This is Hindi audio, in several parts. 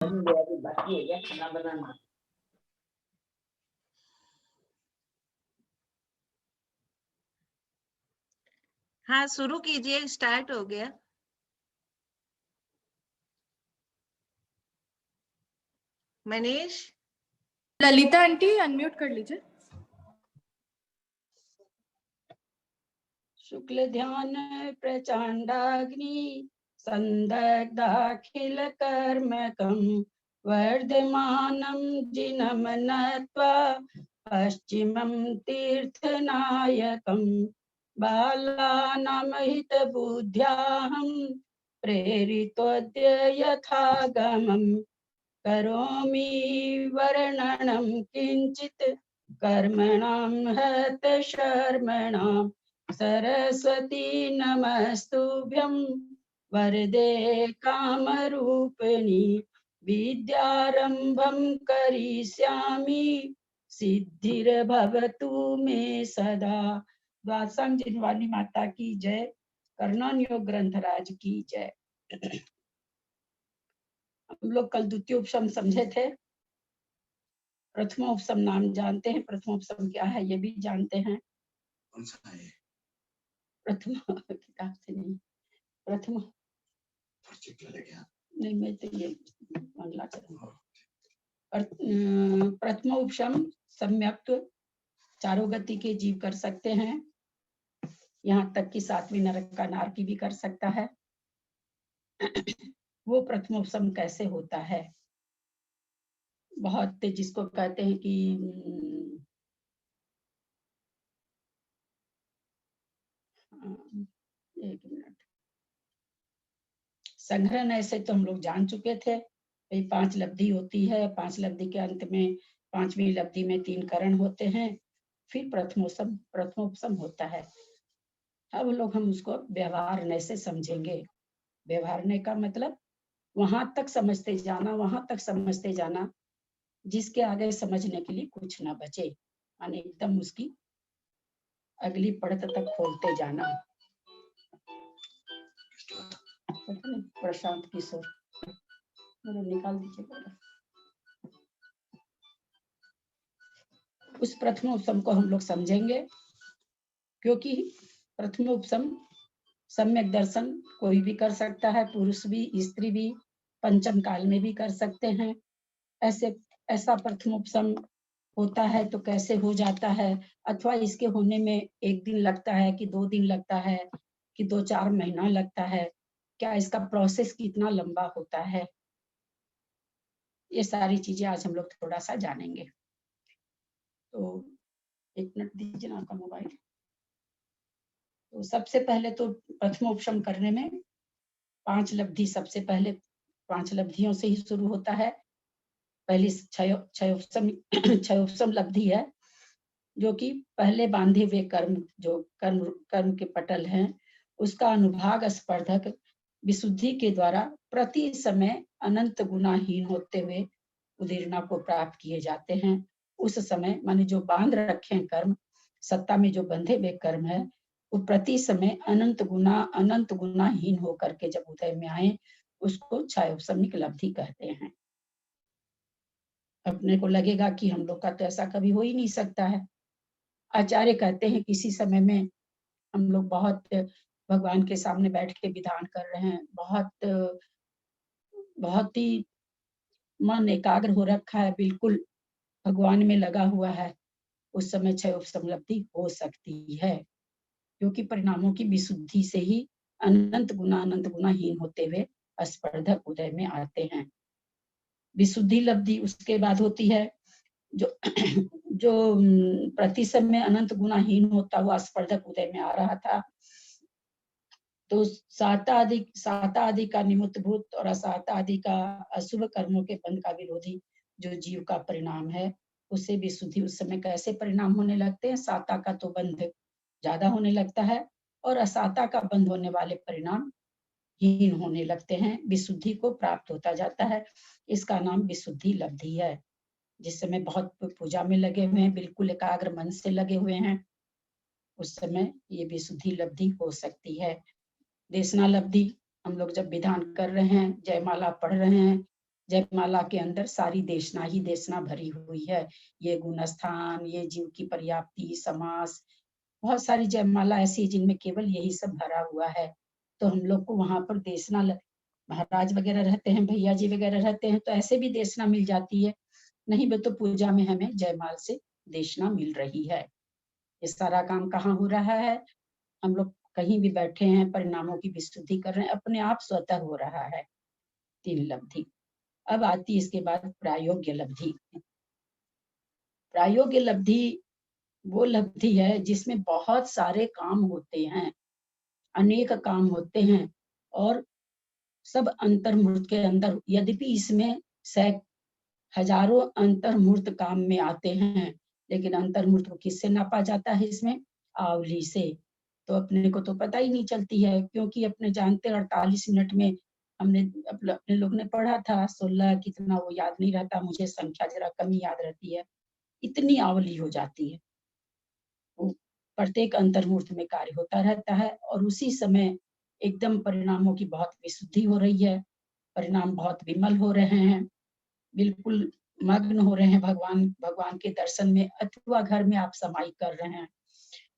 बाकी है क्या खाना बनाना? हाँ, शुरू कीजिए, स्टार्ट हो गया। मनीष, ललिता आंटी अनम्यूट कर लीजिए। शुक्ल ध्यान प्रचंडाग्नि संदग्धाखिल कर्मकं वर्धमानं जिनं नत्वा पश्चिमं तीर्थनायकं बालानां हितबुद्ध्याहं प्रेरितोऽद्य यथागमम् करोमि वर्णनं किंचित कर्मणां हतशर्मणां सरस्वती नमस्तुभ्यं वरदे कामरूपिणी विद्यारंभं करिष्यामि सिद्धिर्भवतु मे सदा। द्वादशांग जिनवानी माता की जय। कर्णन योग ग्रंथराज की जय। हम लोग कल द्वितीय उपशम समझे थे। प्रथमोपशम नाम जानते हैं, प्रथमोपशम क्या है ये भी जानते हैं। कौन सा है? प्रथम किताब से नहीं, प्रथम नहीं, मैं तो ये मंगला करूंगा। प्रथमोपशम सम्यक चारों गति के जीव कर सकते हैं, यहाँ तक कि सातवीं नरक का नारकी भी कर सकता है। वो प्रथमोपशम कैसे होता है? बहुत जिसको कहते हैं कि एक मिनट, संग्रहण ऐसे तो हम लोग जान चुके थे। 5 लब्धि होती है, 5 लब्धि के अंत में 5वीं लब्धि में 3 करण होते हैं, फिर प्रथमोपशम होता है। अब लोग हम उसको व्यवहारने से समझेंगे। व्यवहारने का मतलब वहां तक समझते जाना, वहां तक समझते जाना जिसके आगे समझने के लिए कुछ ना बचे, माने एकदम उसकी अगली पढ़त तक खोलते जाना। प्रशांत किशोर निकाल दीजिए। उस प्रथमोपशम को हम लोग समझेंगे, क्योंकि प्रथमोपशम सम्यक दर्शन कोई भी कर सकता है, पुरुष भी स्त्री भी, पंचम काल में भी कर सकते हैं। ऐसा प्रथमोपशम होता है तो कैसे हो जाता है, अथवा इसके होने में 1 दिन लगता है कि 2 दिन लगता है कि 2-4 महीना लगता है, क्या इसका प्रोसेस कितना लंबा होता है, ये सारी चीजें आज हम लोग थोड़ा सा जानेंगे। तो 1 मिनट दीजिए ना आपका मोबाइल। तो सबसे पहले तो प्रथमोपशम करने में 5 लब्धि, सबसे पहले 5 लब्धियों से ही शुरू होता है। पहली क्षयोपशम लब्धि है, जो कि पहले बांधे हुए कर्म, जो कर्म के पटल हैं, उसका अनुभाग स्पर्धक विशुद्धि के द्वारा प्रति समय अनंत गुनाहीन होते हुए उदीर्णा को प्राप्त किए जाते हैं। उस समय माने जो बांध रखे हैं कर्म, सत्ता में जो बंधे हुए कर्म है, वो प्रति समय अनंत गुनाहीन होकर के जब उदय में आए, उसको क्षयोपशमिक लब्धि कहते हैं। अपने को लगेगा कि हम लोग का तो ऐसा कभी हो ही नहीं सकता है। आचार्य कहते हैं किसी समय में हम लोग बहुत भगवान के सामने बैठ के विधान कर रहे हैं, बहुत ही मन एकाग्र हो रखा है, बिल्कुल भगवान में लगा हुआ है, उस समय क्षयोपशम लब्धि हो सकती है, क्योंकि परिणामों की विशुद्धि से ही अनंत गुनाहीन होते हुए स्पर्धक उदय में आते हैं। विशुद्धि लब्धि उसके बाद होती है, जो प्रति समय अनंत गुनाहीन होता हुआ स्पर्धक उदय में आ रहा था, तो साता आदि का निमित्तभूत और असाता आदि का अशुभ कर्मों के बंध का विरोधी जो जीव का परिणाम है, उसे विशुद्धि उस समय कैसे परिणाम होने लगते हैं। साता का तो बंध ज्यादा होने लगता है और असाता का बंध होने वाले परिणाम हीन होने लगते हैं, विशुद्धि को प्राप्त होता जाता है। इसका नाम विशुद्धि लब्धि है। जिस समय बहुत पूजा में लगे हुए हैं, बिल्कुल एकाग्र मन से लगे हुए हैं, उस समय ये विशुद्धि लब्धि हो सकती है। देशना लब्धि, हम लोग जब विधान कर रहे हैं, जयमाला पढ़ रहे हैं, जयमाला के अंदर सारी देशना ही देशना भरी हुई है। ये गुणस्थान, ये जीव की पर्याप्ति, समास, बहुत सारी जयमाला ऐसी है जिनमें केवल यही सब भरा हुआ है। तो हम लोग को वहां पर देशना महाराज वगैरह रहते हैं, भैया जी वगैरह रहते हैं, तो ऐसे भी देशना मिल जाती है। नहीं भी तो पूजा में हमें जयमाल से देशना मिल रही है। ये सारा काम कहाँ हो रहा है? हम लोग कहीं भी बैठे हैं, परिणामों की विशुद्धि कर रहे हैं, अपने आप स्वतः हो रहा है। 3 लब्धि। अब आती है इसके बाद प्रायोग्य लब्धि। प्रायोग्य लब्धि वो लब्धि है जिसमें बहुत सारे काम होते हैं, अनेक काम होते हैं और सब अंतर्मूर्त के अंदर, यद्यपि इसमें हजारों अंतर्मूर्त काम में आते हैं, लेकिन अंतर्मूर्त को किससे नापा जाता है? इसमें आवली से। तो अपने को तो पता ही नहीं चलती है, क्योंकि अपने जानते 48 मिनट में हमने अपने लोग ने पढ़ा था 16 कितना, वो याद नहीं रहता मुझे, संख्या जरा कम ही याद रहती है। इतनी आवली हो जाती है, वो प्रत्येक अंतर्मूर्त में कार्य होता रहता है और उसी समय एकदम परिणामों की बहुत विशुद्धि हो रही है, परिणाम बहुत विमल हो रहे हैं, बिल्कुल मग्न हो रहे हैं भगवान के दर्शन में, अथवा घर में आप समाई कर रहे हैं,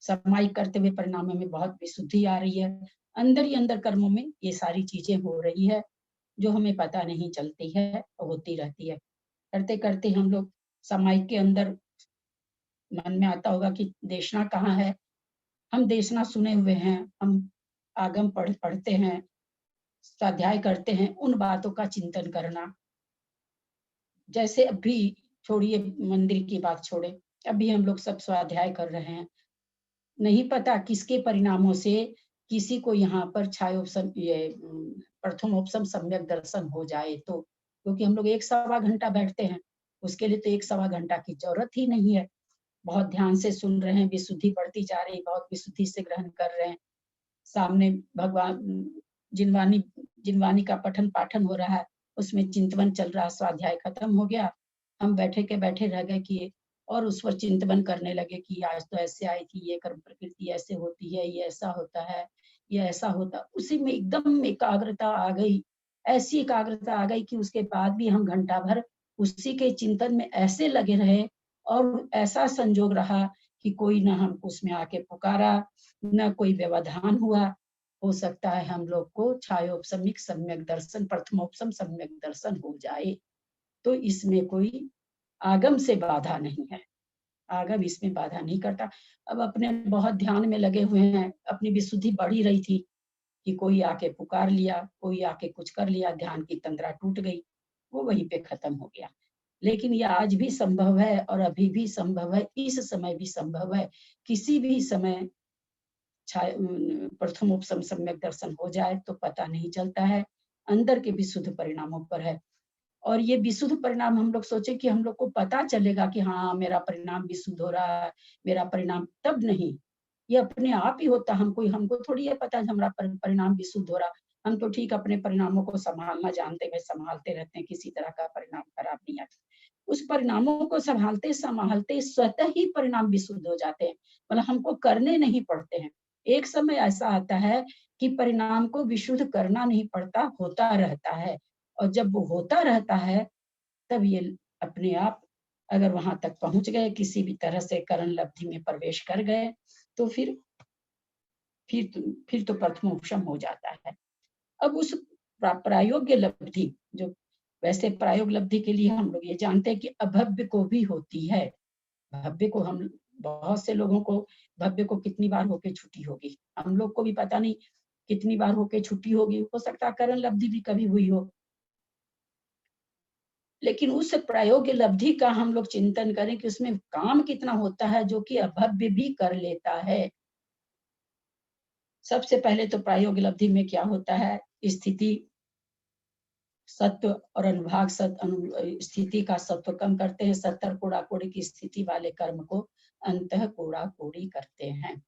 समाई करते हुए परिणामों में बहुत विशुद्धि आ रही है। अंदर ही अंदर कर्मों में ये सारी चीजें हो रही है जो हमें पता नहीं चलती है, होती रहती है। करते करते हम लोग समाई के अंदर मन में आता होगा कि देशना कहाँ है। हम देशना सुने हुए हैं, हम आगम पढ़ते हैं, स्वाध्याय करते हैं, उन बातों का चिंतन करना। जैसे अभी छोड़िए मंदिर की बात छोड़े, अभी हम लोग सब स्वाध्याय कर रहे हैं, नहीं पता किसके परिणामों से किसी को यहाँ पर छायोपम प्रथमोपम सम्यक दर्शन हो जाए तो, क्योंकि हम लोग 1 सवा घंटा बैठते हैं, उसके लिए तो 1 सवा घंटा की जरूरत ही नहीं है। बहुत ध्यान से सुन रहे हैं, विशुद्धि बढ़ती जा रही, बहुत विशुद्धि से ग्रहण कर रहे हैं। सामने भगवान जिनवानी जिनवानी का पठन पाठन हो रहा है, उसमें चिंतवन चल रहा, स्वाध्याय खत्म हो गया, हम बैठे के बैठे रह गए कि और उस पर चिंतवन करने लगे कि आज तो ऐसे आई थी, ये कर्म प्रकृति ऐसे होती है, ये ऐसा होता है, ये ऐसा होता, उसी में एकदम एकाग्रता आ गई, ऐसी एकाग्रता आ गई कि उसके बाद भी हम घंटा भर उसी के चिंतन में ऐसे लगे रहे और ऐसा संजोग रहा कि कोई ना हमको उसमें आके पुकारा, न कोई व्यवधान हुआ। हो सकता है हम लोग को छायोपसमिक सम्यक दर्शन, प्रथमोपसम सम्यक दर्शन हो जाए, तो इसमें कोई आगम से बाधा नहीं है, आगम इसमें बाधा नहीं करता। अब अपने बहुत ध्यान में लगे हुए हैं, अपनी विशुद्धि बढ़ ही रही थी कि कोई आके पुकार लिया, कोई आके कुछ कर लिया, ध्यान की तंद्रा टूट गई, वो वहीं पे खत्म हो गया। लेकिन ये आज भी संभव है और अभी भी संभव है, इस समय भी संभव है, किसी भी समय प्रथमोपम सम्यक दर्शन हो जाए तो पता नहीं चलता है, अंदर के विशुद्ध परिणामों पर है। और ये विशुद्ध परिणाम हम लोग सोचे कि हम लोग को पता चलेगा कि हाँ मेरा परिणाम विशुद्ध हो रहा है, मेरा परिणाम, तब नहीं, ये अपने आप ही होता। हमको थोड़ी ये पता है हमारा परिणाम विशुद्ध हो रहा। हम तो ठीक अपने परिणामों को संभालना जानते हैं, संभालते रहते हैं, किसी तरह का परिणाम खराब नहीं आता। उस परिणामों को संभालते संभालते स्वतः ही परिणाम विशुद्ध हो जाते हैं, मतलब हमको करने नहीं पड़ते हैं। एक समय ऐसा आता है कि परिणाम को विशुद्ध करना नहीं पड़ता, होता रहता है, और जब वो होता रहता है तब ये अपने आप अगर वहां तक पहुंच गए, किसी भी तरह से करण लब्धि में प्रवेश कर गए, तो फिर तो प्रथमोपम हो जाता है। अब उस प्रायोग्य लब्धि, जो वैसे प्रायोग लब्धि के लिए हम लोग ये जानते हैं कि अभव्य को भी होती है। भव्य को हम बहुत से लोगों को, भव्य को कितनी बार होके छुट्टी होगी, हम लोग को भी पता नहीं कितनी बार होके छुट्टी होगी, हो सकता है करण लब्धि भी कभी हुई हो। लेकिन उस प्रायोग्य लब्धि का हम लोग चिंतन करें कि उसमें काम कितना होता है जो कि अभव्य भी कर लेता है। सबसे पहले तो प्रायोगिक लब्धि में क्या होता है, स्थिति सत्व और अनुभाग स्थिति का सत्व कम करते हैं, 70 कोड़ा कोड़ी की स्थिति वाले कर्म को अंतः कोड़ा कोड़ी करते हैं।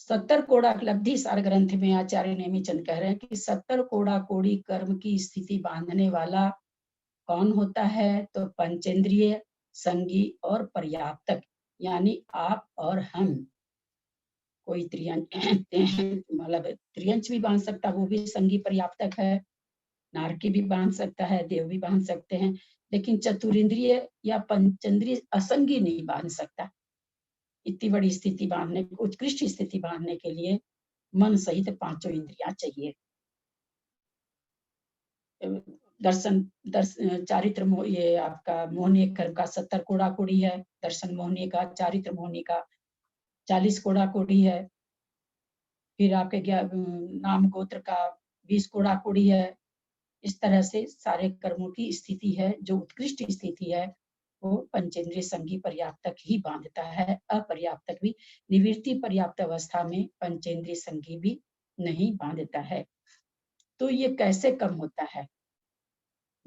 70 कोड़ा लब्धि सार ग्रंथ में आचार्य नेमिचंद कह रहे हैं कि 70 कोड़ा कोड़ी कर्म की स्थिति बांधने वाला कौन होता है, तो पंचेंद्रिय, संगी और पर्याप्तक, यानी आप और हम। कोई त्रियंच मतलब त्रियंच भी बांध सकता, वो भी संगी पर्याप्तक है। नारकी भी बांध सकता है, देव भी बांध सकते हैं, लेकिन चतुरिंद्रिय या पंचेंद्रिय असंगी नहीं बांध सकता। इतनी बड़ी स्थिति बांधने, उत्कृष्ट स्थिति बांधने के लिए मन सहित पांचों इंद्रियां चाहिए। चारित्र ये आपका मोहनीय कर्म का 70 कोड़ा कोड़ी है, दर्शन मोहनीय का, चारित्र मोहनीय का 40 कोड़ा कोड़ी है, फिर आपके नाम गोत्र का 20 कोड़ा कोड़ी है। इस तरह से सारे कर्मों की स्थिति है, जो उत्कृष्ट स्थिति है वो पंचेंद्रिय संगी पर्याप्तक ही बांधता है, अपर्याप्तक भी, निवृत्ति पर्याप्त अवस्था में पंचेंद्रिय संगी भी नहीं बांधता है। तो ये कैसे कम होता है?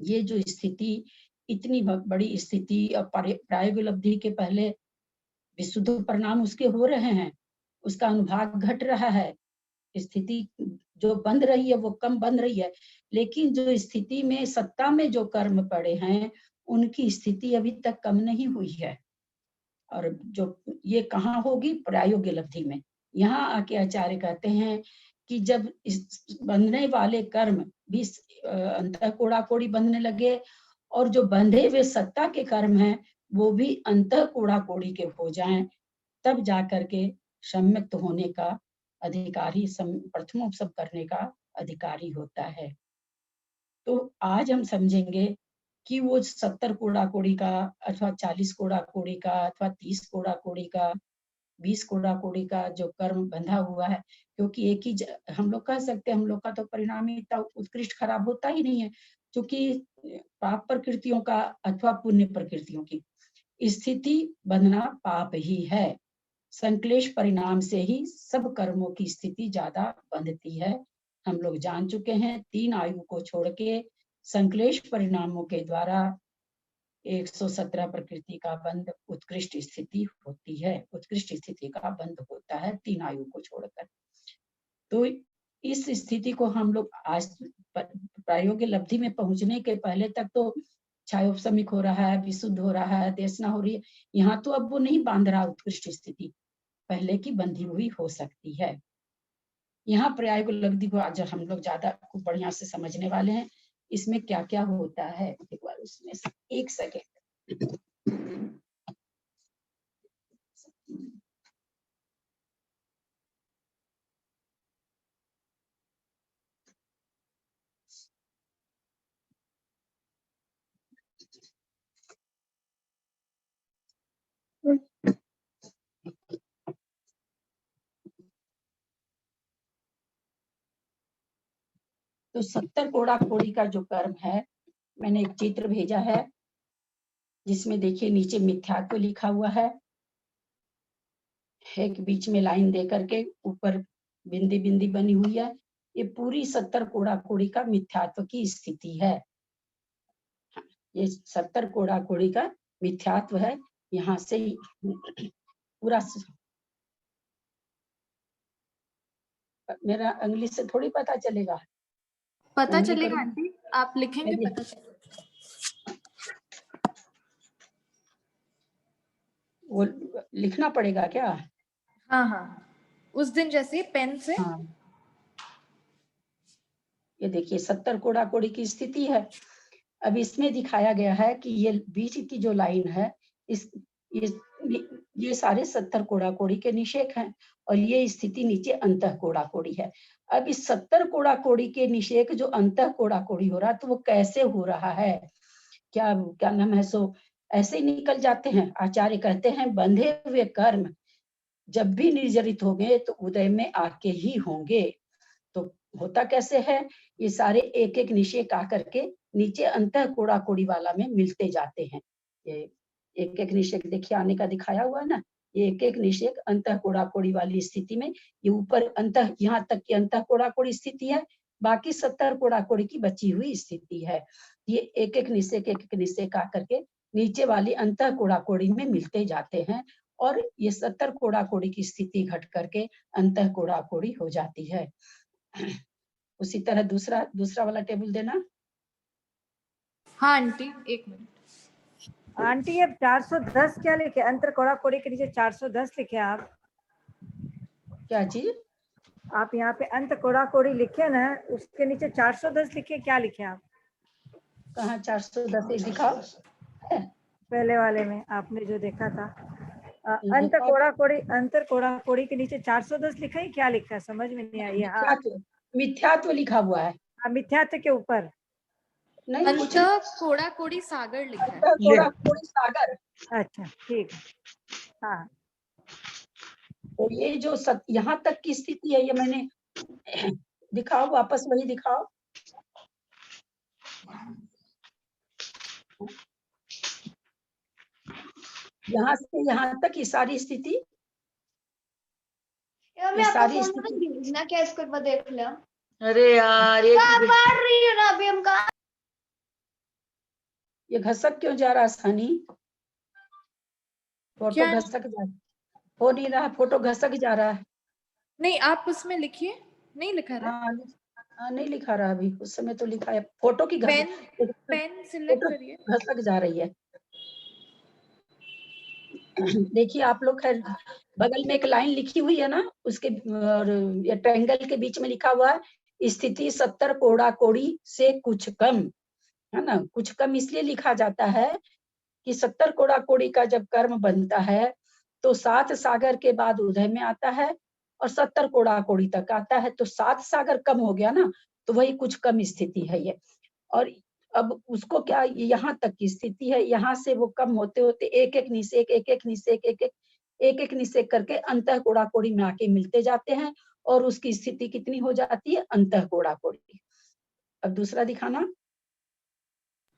ये जो स्थिति, इतनी बड़ी स्थिति और प्रायोगुलब्धि के पहले विशुद्ध परिणाम उसके हो रहे हैं, उसका अनुभाग घट रहा है, स्थिति जो बंध रही है वो कम बंध रही है, लेकिन जो स्थिति में सत्ता में जो कर्म पड़े हैं उनकी स्थिति अभी तक कम नहीं हुई है। और जो ये कहाँ होगी? प्रायोगिक लब्धि में। यहाँ आके आचार्य कहते हैं कि जब इस बंधने वाले कर्म भी अंतः कोड़ा कोड़ी बंधने लगे और जो बंधे हुए सत्ता के कर्म हैं वो भी अंतः कोड़ा कोड़ी के हो जाएं, तब जाकर के सम्यक्त होने का अधिकारी, प्रथमोपसम करने का अधिकारी होता है। तो आज हम समझेंगे कि वो 70 कोड़ा कोड़ी का अथवा 40 कोड़ा कोड़ी का अथवा 30 कोड़ा कोड़ी का, 20 कोड़ा कोड़ी का जो कर्म बंधा हुआ है, क्योंकि एक ही हम लोग कह सकते हैं हम लोग का तो परिणाम इतना उत्कृष्ट खराब होता ही नहीं है, क्योंकि पाप प्रकृतियों का अथवा पुण्य प्रकृतियों की स्थिति बंधना पाप ही है। संक्लेश परिणाम से ही सब कर्मों की स्थिति ज्यादा बंधती है। हम लोग जान चुके हैं 3 आयु को छोड़ के संक्लेश परिणामों के द्वारा 117 प्रकृति का बंध उत्कृष्ट स्थिति होती है, उत्कृष्ट स्थिति का बंध होता है 3 आयु को छोड़कर। तो इस स्थिति को हम लोग आज प्रायोगिक लब्धि में पहुंचने के पहले तक तो छायोपशमिक हो रहा है, विशुद्ध हो रहा है, देशना हो रही है, यहाँ तो अब वो नहीं बांध रहा उत्कृष्ट स्थिति, पहले की बंधी हुई हो सकती है। यहाँ प्रायोगिक लब्धि को आज हम लोग ज्यादा बढ़िया से समझने वाले हैं, इसमें क्या क्या होता है। एक बार उसमें एक सेकेंड। तो 70 कोड़ा कोड़ी का जो कर्म है, मैंने एक चित्र भेजा है जिसमें देखिए नीचे मिथ्यात्व लिखा हुआ है, एक बीच में लाइन दे करके ऊपर बिंदी बिंदी बनी हुई है, ये पूरी 70 कोड़ा कोड़ी का मिथ्यात्व की स्थिति है। ये 70 कोड़ा कोड़ी का मिथ्यात्व है। यहाँ से पूरा मेरा इंग्लिश से थोड़ी पता चलेगा, पता चलेगा आंटी, आप लिखेंगे पता चलेगा। वो लिखना पड़ेगा क्या? हाँ हाँ, उस दिन जैसे पेन से। हाँ, ये देखिए 70 कोड़ा कोड़ी की स्थिति है। अब इसमें दिखाया गया है कि ये बीच की जो लाइन है, इस ये सारे 70 कोड़ा कोड़ी के निषेक हैं और ये स्थिति नीचे अंतः कोड़ा कोड़ी है। अब इस 70 कोड़ा कोड़ी के निषेक जो अंतः कोड़ा कोड़ी हो रहा है, तो वो कैसे हो रहा है? क्या नाम है, सो ऐसे ही निकल जाते हैं। आचार्य कहते हैं बंधे हुए कर्म जब भी निर्जरित होंगे तो उदय में आके ही होंगे। तो होता कैसे है? ये सारे एक एक निषेक आकर के नीचे अंतः कोड़ा कोड़ी वाला में मिलते जाते हैं। ये एक एक निषेक देखिए आने का दिखाया हुआ है ना, ये एक एक निषेक अंतः कोड़ा कोड़ी वाली स्थिति में, ये ऊपर अंतः, यहाँ तक की अंतः कोड़ा कोड़ी स्थिति है, बाकी 70 कोड़ा कोड़ी की बची हुई स्थिति है। ये एक एक निषेक आकर के नीचे वाली अंतः कोड़ा कोड़ी में मिलते जाते हैं और ये 70 कोड़ा कोड़ी की स्थिति घट करके अंतः कोड़ा कोड़ी हो जाती है। उसी तरह दूसरा वाला टेबल देना। हाँ आंटी, एक मिनट। आंटी अब 410 क्या लिखे? अंतर कोड़ा कोड़ी के नीचे 410 लिखे आप। क्या चीज? आप यहाँ पे अंत कोड़ा कोड़ी लिखे ना, उसके नीचे 410 लिखे, क्या लिखे आप? कहाँ 410 एक दिखाओ है? पहले वाले में आपने जो देखा था, अंत दिखाओ। कोड़ा कोड़ी, अंतर कोड़ा कोड़ी के नीचे 410 लिखा है, क्या लिखा है? समझ में नहीं आई। हाँ, मिथ्यात्व लिखा हुआ है। मिथ्यात्व के ऊपर नहीं कुछ अंत कोड़ा कोड़ी सागर लिखा है। कोड़ा कोड़ी सागर। अच्छा ठीक है। हाँ, तो ये जो यहाँ तक की स्थिति है, ये मैंने दिखाओ, वापस वही दिखाओ। यहाँ से यहाँ तक की सारी स्थिति, मैं आपका फोन में भेजना क्या, इसको एक बार देख लिया। अरे यार ये पढ़ रही हो ना अभी हम कहा। ये घसक क्यों जा रहा है सनी? फोटो क्या? घसक जा, हो नहीं रहा, फोटो घसक जा रहा है। नहीं, आप उसमें लिखिए, नहीं लिखा रहा। हाँ नहीं लिखा रहा अभी, उस समय तो लिखा है। फोटो की पेन सिलेक्ट फोटो करिए। घसक जा रही है। देखिए आप लोग, खैर बगल में एक लाइन लिखी हुई है ना, उसके और ये ट्रायंगल के बीच में लिखा हुआ है स्थिति 70 कोड़ा कोड़ी से कुछ कम, है ना। कुछ कम इसलिए लिखा जाता है कि 70 कोड़ा कोड़ी का जब कर्म बनता है तो 7 सागर के बाद उदय में आता है और 70 कोड़ा कोड़ी तक आता है, तो 7 सागर कम हो गया ना, तो वही कुछ कम स्थिति है ये। और अब उसको क्या, यहाँ तक की स्थिति है, यहाँ से वो कम होते होते एक एक निषेक, एक एक निषेक, एक एक निषेक करके अंतः कोड़ा कोड़ी में आके मिलते जाते हैं, और उसकी स्थिति कितनी हो जाती है, अंतः कोड़ा कोड़ी। अब दूसरा दिखाना।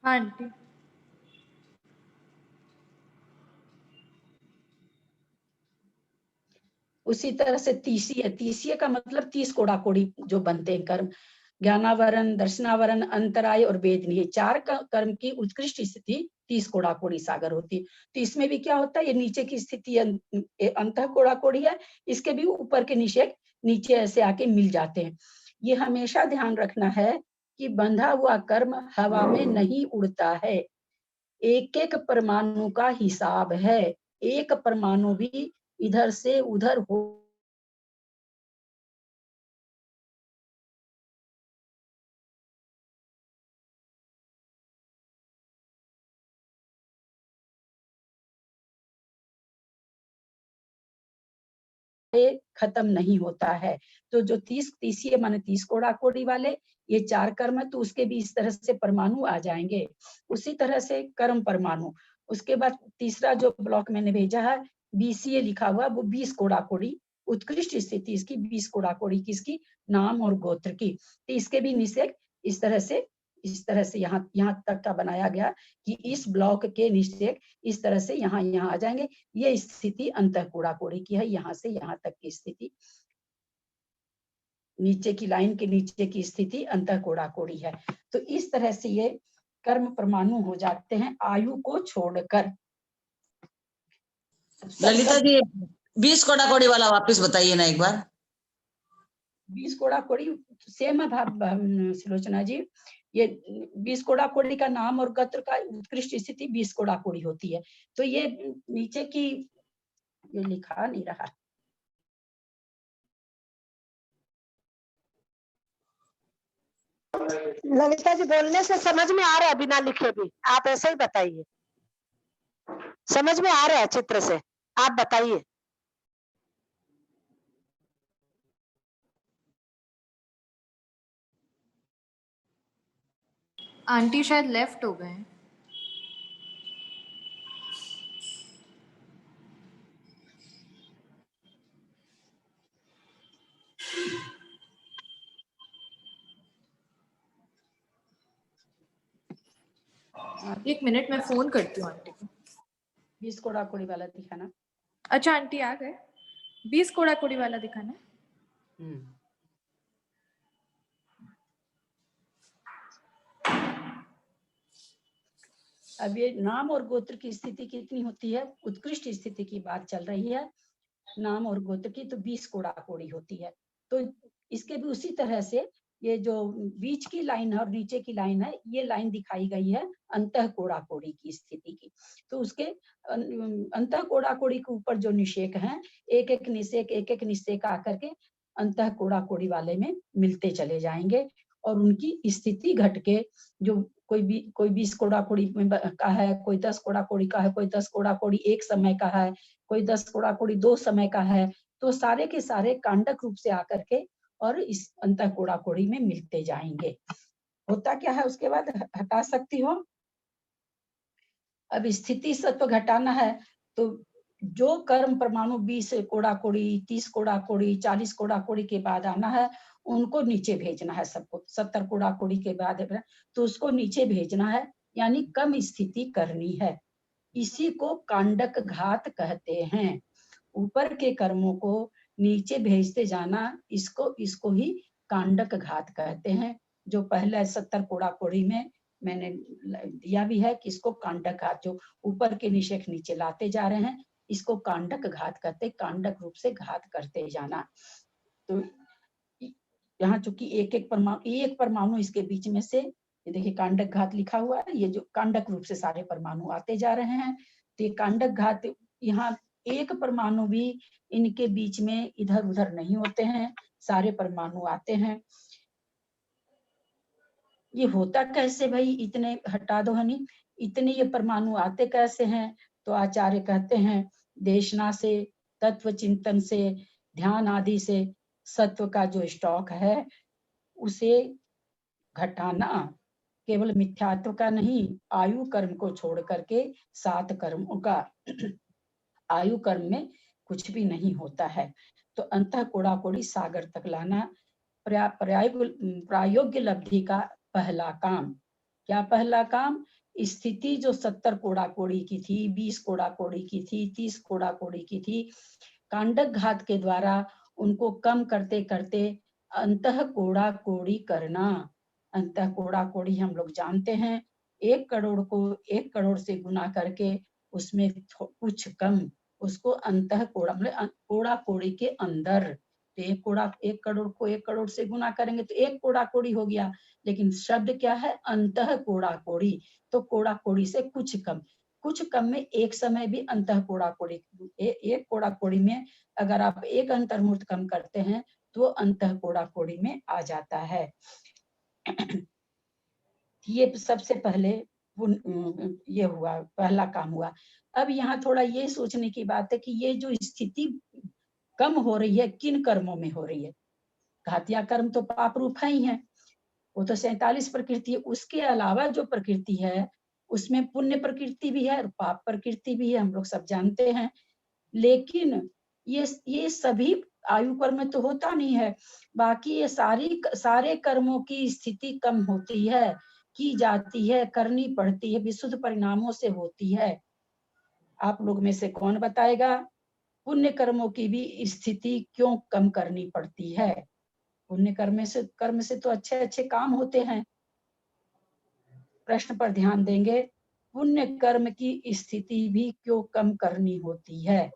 हाँ आंटी। उसी तरह से तीसीय, तीसीय का मतलब 30 कोड़ा कोड़ी जो बनते हैं कर्म, ज्ञानावरण, दर्शनावरण, अंतराय और वेदनीय, ये 4 कर्म की उत्कृष्ट स्थिति 30 कोड़ा कोड़ी सागर होती है। तो इसमें भी क्या होता है, ये नीचे की स्थिति अंतः कोड़ा कोड़ी है, इसके भी ऊपर के निषेक नीचे ऐसे आके मिल जाते हैं। ये हमेशा ध्यान रखना है कि बंधा हुआ कर्म हवा में नहीं उड़ता है, एक एक परमाणु का हिसाब है, एक परमाणु भी इधर से उधर हो खत्म नहीं होता है। तो जो 30 माने 30 कोड़ा कोड़ी वाले, ये 4 कर्म है, तो उसके भी इस तरह से परमाणु आ जाएंगे। उसी तरह से कर्म परमाणु। उसके बाद तीसरा जो ब्लॉक मैंने भेजा है, बीसीए लिखा हुआ, वो 20 कोड़ा कोड़ी उत्कृष्ट स्थिति इसकी, 20 कोड़ा कोड़ी किसकी, नाम और गोत्र की। तो इसके भी निषेक इस तरह से यहाँ तक का बनाया गया कि इस ब्लॉक के निषेक इस तरह से यहाँ आ जाएंगे। ये स्थिति अंतः कोड़ा कोड़ी की है, यहाँ से यहाँ तक की स्थिति, नीचे की लाइन के नीचे की स्थिति अंतः कोड़ा कोड़ी है। तो इस तरह से ये कर्म परमाणु हो जाते हैं आयु को छोड़कर। ललिता जी 20 कोड़ा कोड़ी वाला वापस बताइए ना एक बार। 20 कोड़ा कोड़ी सेम है सुलोचना जी, ये 20 कोड़ा कोड़ी का नाम और गोत्र का उत्कृष्ट स्थिति 20 कोड़ा कोड़ी होती है। तो ये नीचे की, ये लिखा नहीं रहा, ललिता जी बोलने से समझ में आ रहा है, बिना लिखे भी आप ऐसे ही बताइए, समझ में आ रहा है चित्र से, आप बताइए। आंटी शायद लेफ्ट हो गए हैं। एक मिनट, मैं फोन करती हूँ आंटी को। 20 कोड़ा कोड़ी वाला दिखाना। अच्छा आंटी आ गए, 20 कोड़ा कोड़ी वाला दिखाना। अब ये नाम और गोत्र की स्थिति कितनी होती है, उत्कृष्ट स्थिति की बात चल रही है, नाम और गोत्र की, तो 20 कोड़ा कोड़ी होती है। तो इसके भी उसी तरह से ये जो बीच की लाइन है और नीचे की लाइन है, ये लाइन दिखाई गई है अंतः कोड़ा कोड़ी की स्थिति की। तो उसके अंतः कोड़ा कोड़ी के ऊपर जो निषेक हैं, एक एक निषेक आकर के अंतः कोड़ा कोड़ी वाले में मिलते चले जाएंगे और उनकी स्थिति घट के जो कोई 20 कोड़ा कोड़ी का है, कोई 10 कोड़ा कोड़ी का है, कोई 10 कोड़ा कोड़ी एक समय का है, कोई 10 कोड़ा कोड़ी 2 समय का है, तो सारे के सारे कांडक रूप से आकर के और इस अंतः कोड़ा कोड़ी में मिलते जाएंगे। होता क्या है उसके बाद हटा सकती हो। अब स्थिति सत्व घटाना है तो जो कर्म परमाणु 20 कोड़ा कोड़ी, 30 कोड़ा कोड़ी, 40 कोड़ा कोड़ी के बाद आना है, उनको नीचे भेजना है सबको। 70 कोड़ा कोड़ी के बाद तो उसको नीचे भेजना है, यानी कम स्थिति करनी है। इसी को कांडक घात कहते हैं। ऊपर के कर्मों को नीचे भेजते जाना, इसको ही कांडक घात कहते हैं। जो पहले 70 कोड़ा कोड़ी में मैंने दिया भी है कि इसको कांडक घात, जो ऊपर के निषेक नीचे लाते जा रहे हैं, इसको कांडक घात कहते, कांडक रूप से घात करते जाना। तो यहाँ चूंकि एक परमाणु इसके बीच में से, ये देखिए कांडक घात लिखा हुआ है, ये जो कांडक रूप से सारे परमाणु आते जा रहे हैं, तो ये कांडक घात, यहाँ एक परमाणु भी इनके बीच में इधर उधर नहीं होते हैं, सारे परमाणु आते हैं। ये होता कैसे भाई, इतने हटा दो हनी, इतने ये परमाणु आते कैसे हैं? तो आचार्य कहते हैं देशना से, तत्व चिंतन से, ध्यान आदि से सत्व का जो स्टॉक है उसे घटाना, केवल मिथ्यात्व का नहीं, आयु कर्म को छोड़ करके 7 कर्मों का आयु कर्म में कुछ भी नहीं होता है। तो अंतः कोड़ा कोड़ी सागर तक लाना प्रायोग्य लब्धि का पहला काम। क्या पहला काम? स्थिति जो 70 कोड़ा कोड़ी की थी, 20 कोड़ा कोड़ी की थी, 30 कोड़ा कोड़ी की थी, कांडक घात के द्वारा उनको कम करते करते अंतः कोड़ा कोड़ी करना। अंतः कोड़ा कोड़ी हम लोग जानते हैं, 1 करोड़ को 1 करोड़ से गुना करके उसमें कुछ कम, उसको अंतः कोड़ा, मतलब कोड़ा कोड़ी के अंदर। तो 1 करोड़ को 1 करोड़ से गुना करेंगे तो 1 कोड़ा कोड़ी हो गया, लेकिन शब्द क्या है? अंतः कोड़ा कोड़ी। तो कोड़ा कोड़ी से कुछ कम में एक समय भी अंतः कोड़ा कोड़ी, एक कोड़ा कोड़ी में अगर आप एक अंतर्मुहूर्त कम करते हैं तो अंतः कोड़ा कोड़ी में आ जाता है। ये सबसे पहले ये हुआ, पहला काम हुआ। अब यहाँ थोड़ा ये सोचने की बात है कि ये जो स्थिति कम हो रही है, किन कर्मों में हो रही है? घातिया कर्म तो पाप रूप है ही है, वो तो 47 प्रकृति है। उसके अलावा जो प्रकृति है उसमें पुण्य प्रकृति भी है और पाप प्रकृति भी है, हम लोग सब जानते हैं। लेकिन ये सभी आयु कर्म में तो होता नहीं है। बाकी ये सारे कर्मों की स्थिति कम होती है, की जाती है, करनी पड़ती है, विशुद्ध परिणामों से होती है। आप लोग में से कौन बताएगा पुण्य कर्मों की भी स्थिति क्यों कम करनी पड़ती है? पुण्य कर्म से तो अच्छे अच्छे काम होते हैं। प्रश्न पर ध्यान देंगे, पुण्य कर्म की स्थिति भी क्यों कम करनी होती है?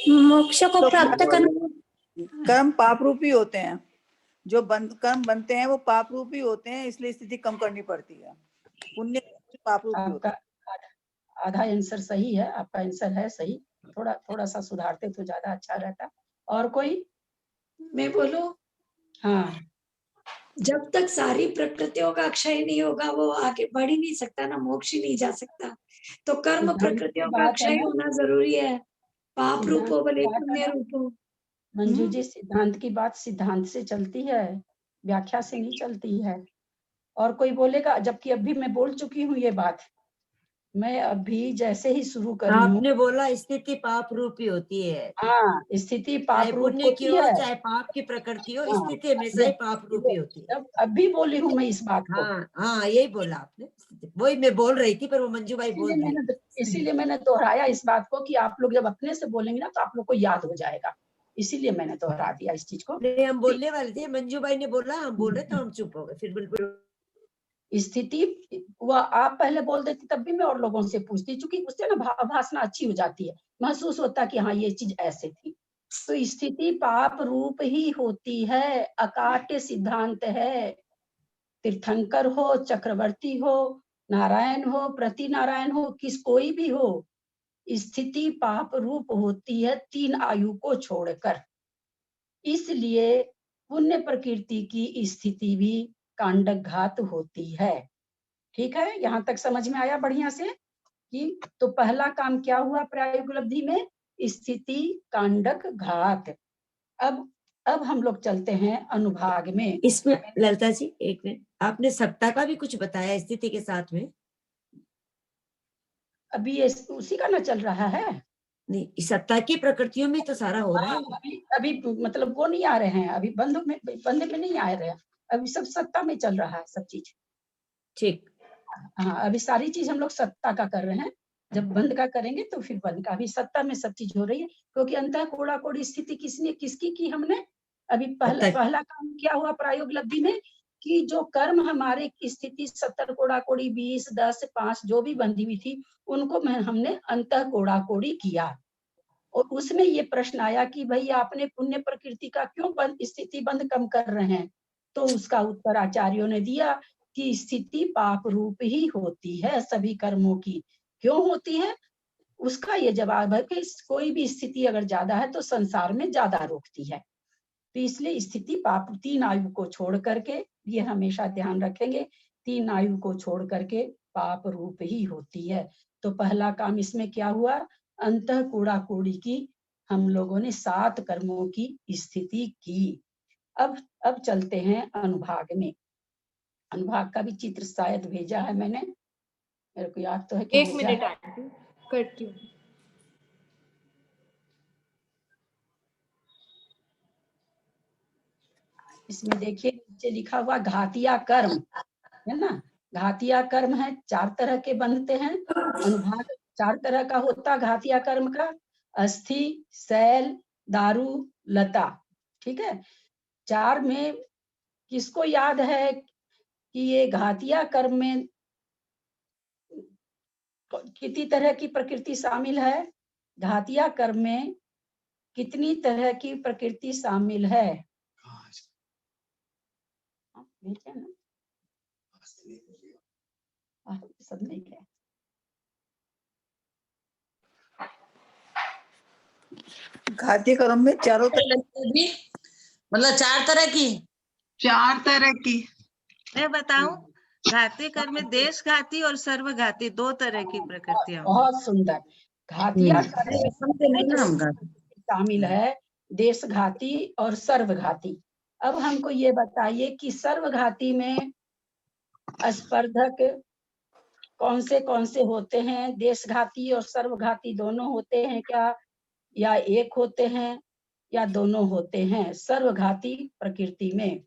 मोक्ष को प्राप्त करने। कर्म पाप रूपी होते हैं, जो कर्म बनते हैं वो पाप रूपी होते हैं, इसलिए स्थिति कम करनी पड़ती है। पुण्य पाप रूपी होता है। आधा आंसर सही है, आपका आंसर है सही, थोड़ा सा सुधारते तो ज्यादा अच्छा रहता। और कोई? मैं बोलूं? हाँ, जब तक सारी प्रकृतियों का क्षय नहीं होगा वो आगे बढ़ ही नहीं सकता ना, मोक्ष ही नहीं जा सकता। तो कर्म प्रकृतियों का क्षय होना जरूरी है, पाप रूप हो भले पुण्य रूप हो। मंजू जी, सिद्धांत की बात सिद्धांत से चलती है, व्याख्या से नहीं चलती है। और कोई बोलेगा? जबकि अभी मैं बोल चुकी हूँ ये बात, मैं अभी जैसे ही शुरू करी हूँ। आपने बोला स्थिति पाप रूपी होती है। हाँ, स्थिति पाप रूप पुण्य की होती हो है, चाहे पाप की प्रकृति हो, हाँ, स्थिति हमेशा ही पाप रूपी होती है। अभी बोली हूँ मैं इस बात को। हाँ, यही बोला आपने, वही मैं बोल रही थी, पर वो मंजू भाई बोल रही। इसीलिए मैंने दोहराया इस बात को कि आप लोग जब अपने से बोलेंगे ना तो आप लोग को याद हो जाएगा, इसीलिए मैंने दोहरा दिया इस चीज को। नहीं, हम बोलने वाले थे, मंजू भाई ने बोला, हम बोल रहे तो हम चुप हो गए, फिर बिल्कुल स्थिति वो आप पहले बोल देती तब भी मैं और लोगों से पूछती, क्योंकि उससे ना भाषा अच्छी हो जाती है, महसूस होता कि हाँ ये चीज ऐसे थी। तो स्थिति पाप रूप ही होती है, अकाट्य सिद्धांत है। तीर्थंकर हो, चक्रवर्ती हो, नारायण हो, प्रति नारायण हो, कोई भी हो, स्थिति पाप रूप होती है 3 आयु को छोड़कर, इसलिए पुण्य प्रकृति की स्थिति भी कांडक घात होती है। ठीक है, यहाँ तक समझ में आया बढ़िया से कि तो पहला काम क्या हुआ प्रायोगिक उपलब्धि में, स्थिति कांडक घात। अब हम लोग चलते हैं अनुभाग में। इसमें ललिता जी एक मिनट, आपने सत्ता का भी कुछ बताया स्थिति के साथ में? अभी ये उसी का ना चल रहा है। नहीं, सत्ता की प्रकृतियों में तो सारा हो रहा है। अभी मतलब वो नहीं आ रहे हैं, अभी बंद में नहीं आ रहे हैं, अभी सब सत्ता में चल रहा है सब चीज। ठीक, हाँ, अभी सारी चीज हम लोग सत्ता का कर रहे हैं, जब बंद का करेंगे तो फिर बंद का। अभी सत्ता में सब चीज हो रही है, क्योंकि अंतः कोड़ा कोड़ी स्थिति किसकी की हमने। अभी पहला काम क्या हुआ प्रायोगिक उपलब्धि में कि जो कर्म हमारे स्थिति 70 कोड़ा कोड़ी 20 10 5 जो भी बंधी हुई थी उनको हमने अंतः कोड़ा कोड़ी किया। और उसमें ये प्रश्न आया कि भाई आपने पुण्य प्रकृति का क्यों स्थिति बंद कम कर रहे हैं, तो उसका उत्तर आचार्यों ने दिया कि स्थिति पाप रूप ही होती है सभी कर्मों की। क्यों होती है, उसका ये जवाब है कि कोई भी स्थिति अगर ज्यादा है तो संसार में ज्यादा रोकती है, तो इसलिए स्थिति पाप 3 आयु को छोड़ करके, ये हमेशा ध्यान रखेंगे, 3 आयु को छोड़ करके पाप रूप ही होती है। तो पहला काम इसमें क्या हुआ, अंतः कूड़ा कूड़ी की हम लोगों ने 7 कर्मों की स्थिति की। अब चलते हैं अनुभाग में। अनुभाग का भी चित्र शायद भेजा है मैंने, मेरे को याद तो है कि 1 मिनट आंटी करती हूँ। इसमें देखिए नीचे लिखा हुआ घातिया कर्म है ना, घातिया कर्म है 4 तरह के बनते हैं। अनुभाग 4 तरह का होता घातिया कर्म का, अस्थि, शैल, दारू, लता। ठीक है, 4 में किसको याद है कि ये घातिया कर्म में कितनी तरह की प्रकृति शामिल है, घातिया कर्म में कितनी तरह की प्रकृति शामिल है। सब नहीं है, घातीय कर्म में चारों मतलब 4 तरह की, 4 तरह की। मैं बताऊं, घाती कर्म में देश घाती और सर्वघाती 2 तरह की प्रकृतियां। बहुत सुंदर। घातिया कर्म शामिल है देश घाती और सर्वघाती। अब हमको ये बताइए कि सर्वघाती में स्पर्धक कौन से होते हैं, देश घाती और सर्वघाती दोनों होते हैं क्या, या एक होते हैं या दोनों होते हैं सर्वघाती प्रकृति में।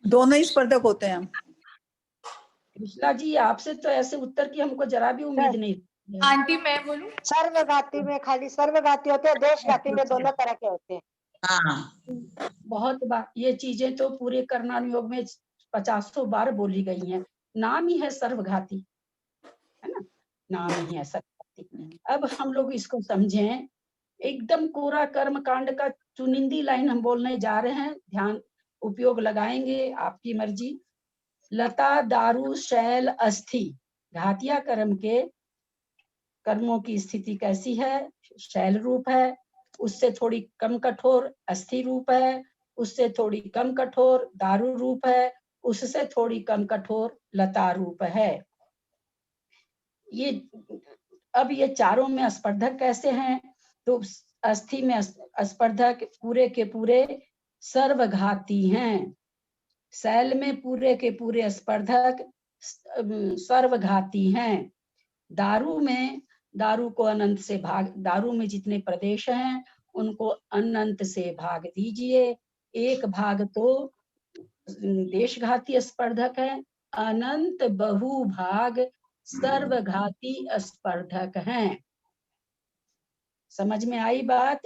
दोनों ही स्पर्धक होते हैं। कृष्णा जी आपसे तो ऐसे उत्तर की हमको जरा भी उम्मीद नहीं। आंटी मैं बोलूं, सर्वघाती में खाली सर्वघाती होते हैं, देशघाती में दोनों तरह के होते हैं। हाँ बहुत बार ये चीजें तो पूरे कर्णान योग में 50 बार बोली गई हैं, नाम ही है सर्वघाती, है ना, नाम ही है सर्वघाती। अब हम लोग इसको समझें, एकदम कोरा कर्म कांड का चुनिंदी लाइन हम बोलने जा रहे हैं, ध्यान उपयोग लगाएंगे, आपकी मर्जी। लता, दारू, शैल, अस्थि, घातिया कर्म के कर्मों की स्थिति कैसी है, शैल रूप है, उससे थोड़ी कम कठोर अस्थि रूप है, उससे थोड़ी कम कठोर दारू रूप है, उससे थोड़ी कम कठोर लता रूप है। ये अब ये चारों में स्पर्धक कैसे हैं, तो अस्थि में स्पर्धक पूरे के पूरे सर्वघाती हैं, शैल में पूरे के पूरे स्पर्धक सर्वघाती हैं, दारू को अनंत से भाग, दारू में जितने प्रदेश हैं उनको अनंत से भाग दीजिए, एक भाग तो देशघाती स्पर्धक है, अनंत बहुभाग सर्वघाती स्पर्धक हैं। समझ में आई बात।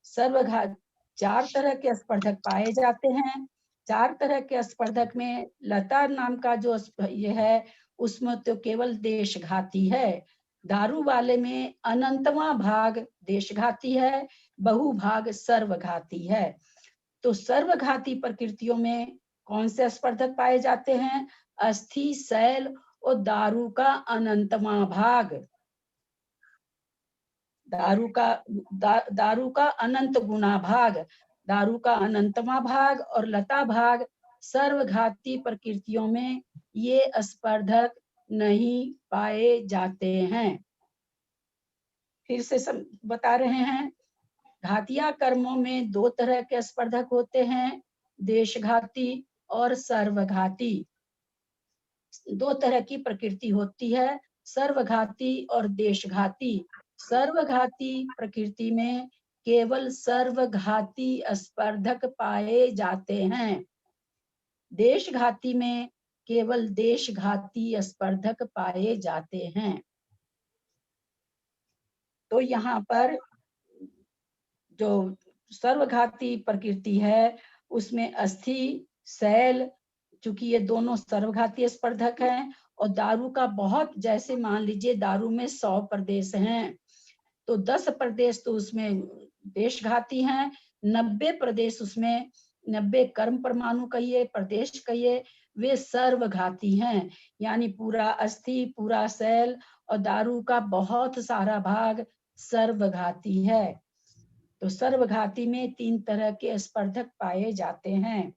सर्वघात 4 तरह के स्पर्धक पाए जाते हैं। 4 तरह के स्पर्धक में लता नाम का जो ये है उसमें तो केवल देशघाती है, दारू वाले में अनंतवां भाग देशघाती है, बहुभाग सर्वघाती है। तो सर्वघाती प्रकृतियों में कौन से स्पर्धक पाए जाते हैं, अस्थि, शैल और दारू का अनंतमा भाग, दारू का अनंत गुना भाग, दारू का अनंतमा भाग और लता भाग सर्वघाती प्रकृतियों में ये स्पर्धक नहीं पाए जाते हैं। फिर से बता रहे हैं, घातिया कर्मों में दो तरह के स्पर्धक होते हैं, देशघाती और सर्वघाती। दो तरह की प्रकृति होती है, सर्वघाती और देशघाती। सर्वघाती प्रकृति में केवल सर्वघाती स्पर्धक पाए जाते हैं, देशघाती में केवल देशघाती स्पर्धक पाए जाते हैं। तो यहाँ पर जो सर्वघाती प्रकृति है उसमें अस्थि, शैल, चूंकि ये दोनों सर्वघाती स्पर्धक हैं, और दारू का बहुत, जैसे मान लीजिए दारू में 100 प्रदेश हैं, तो 10 प्रदेश तो उसमें देशघाती हैं, 90 प्रदेश उसमें, 90 कर्म परमाणु कहिए, प्रदेश कहिए, वे सर्वघाती हैं। यानी पूरा अस्थि, पूरा शैल और दारू का बहुत सारा भाग सर्वघाती है। तो सर्वघाती में 3 तरह के स्पर्धक पाए जाते हैं।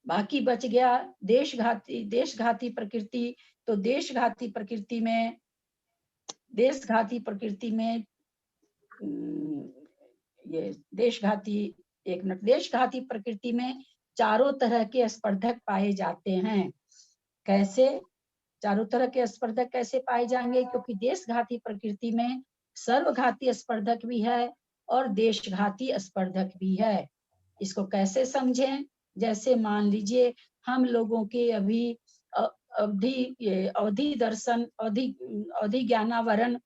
बाकी बच गया देशघाती प्रकृति। तो देशघाती प्रकृति में ये देशघाती प्रकृति में चारों तरह के स्पर्धक पाए जाते हैं। कैसे चारों तरह के स्पर्धक कैसे पाए जाएंगे? क्योंकि देशघाती प्रकृति में सर्वघाती स्पर्धक भी है और देशघाती स्पर्धक भी है। इसको कैसे समझें? जैसे मान लीजिए हम लोगों के अभी अवधि दर्शन, अवधि ज्ञानावरण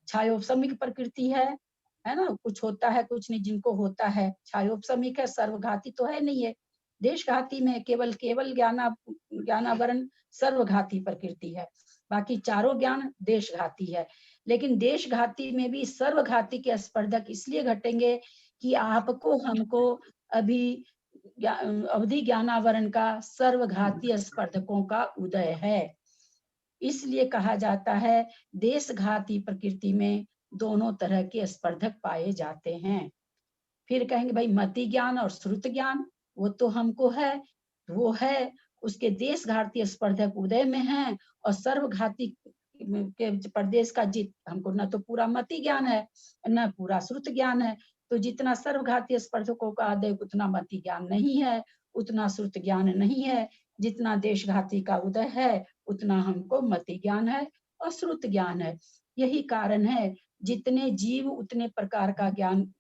छायोपसमिक प्रकृति है ना? कुछ होता है कुछ नहीं, जिनको होता है छायोपसमिक है, सर्वघाती तो है नहीं है। देशघाती में केवल ज्ञानावरण सर्वघाती प्रकृति है, बाकी चारों ज्ञान देशघाती है। लेकिन देशघाती में भी सर्वघाती के स्पर्धक इसलिए घटेंगे कि आपको हमको अभी अवधि ज्ञानावरण का सर्वघाती स्पर्धकों का उदय है। इसलिए कहा जाता है देशघाती प्रकृति में दोनों तरह के स्पर्धक पाए जाते हैं। फिर कहेंगे भाई मति ज्ञान और श्रुत ज्ञान, वो तो हमको है, वो है, उसके देशघाती स्पर्धक उदय में हैं और सर्वघाती के प्रदेश का हमको न तो पूरा मति ज्ञान है न पूरा श्रुत ज्ञान है। तो जितना सर्वघाती स्पर्धकों का उदय उतना मति ज्ञान नहीं है, उतना श्रुत ज्ञान नहीं है। जितना देशघाती का उदय है उतना हमको मति ज्ञान है और श्रुत ज्ञान है। यही कारण है जितने जीव उतने प्रकार का ज्ञान,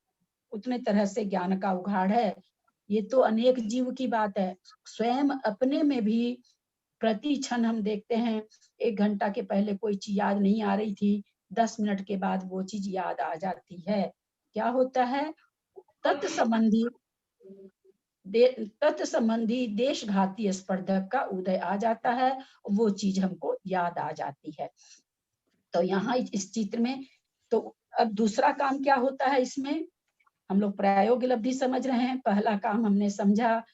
उतने तरह से ज्ञान का उघाड़ है। ये तो अनेक जीव की बात है, स्वयं अपने में भी प्रति क्षण हम देखते हैं 1 घंटा के पहले कोई चीज याद नहीं आ रही थी, 10 मिनट के बाद वो चीज याद आ जाती है। क्या होता है? तत्संबंधी देशघाती स्पर्धक का उदय आ जाता है, वो चीज हमको याद आ जाती है। तो यहाँ इस चित्र में तो अब दूसरा काम क्या होता है, इसमें हम लोग प्रायोगिक उपलब्धि समझ रहे हैं। पहला काम हमने समझा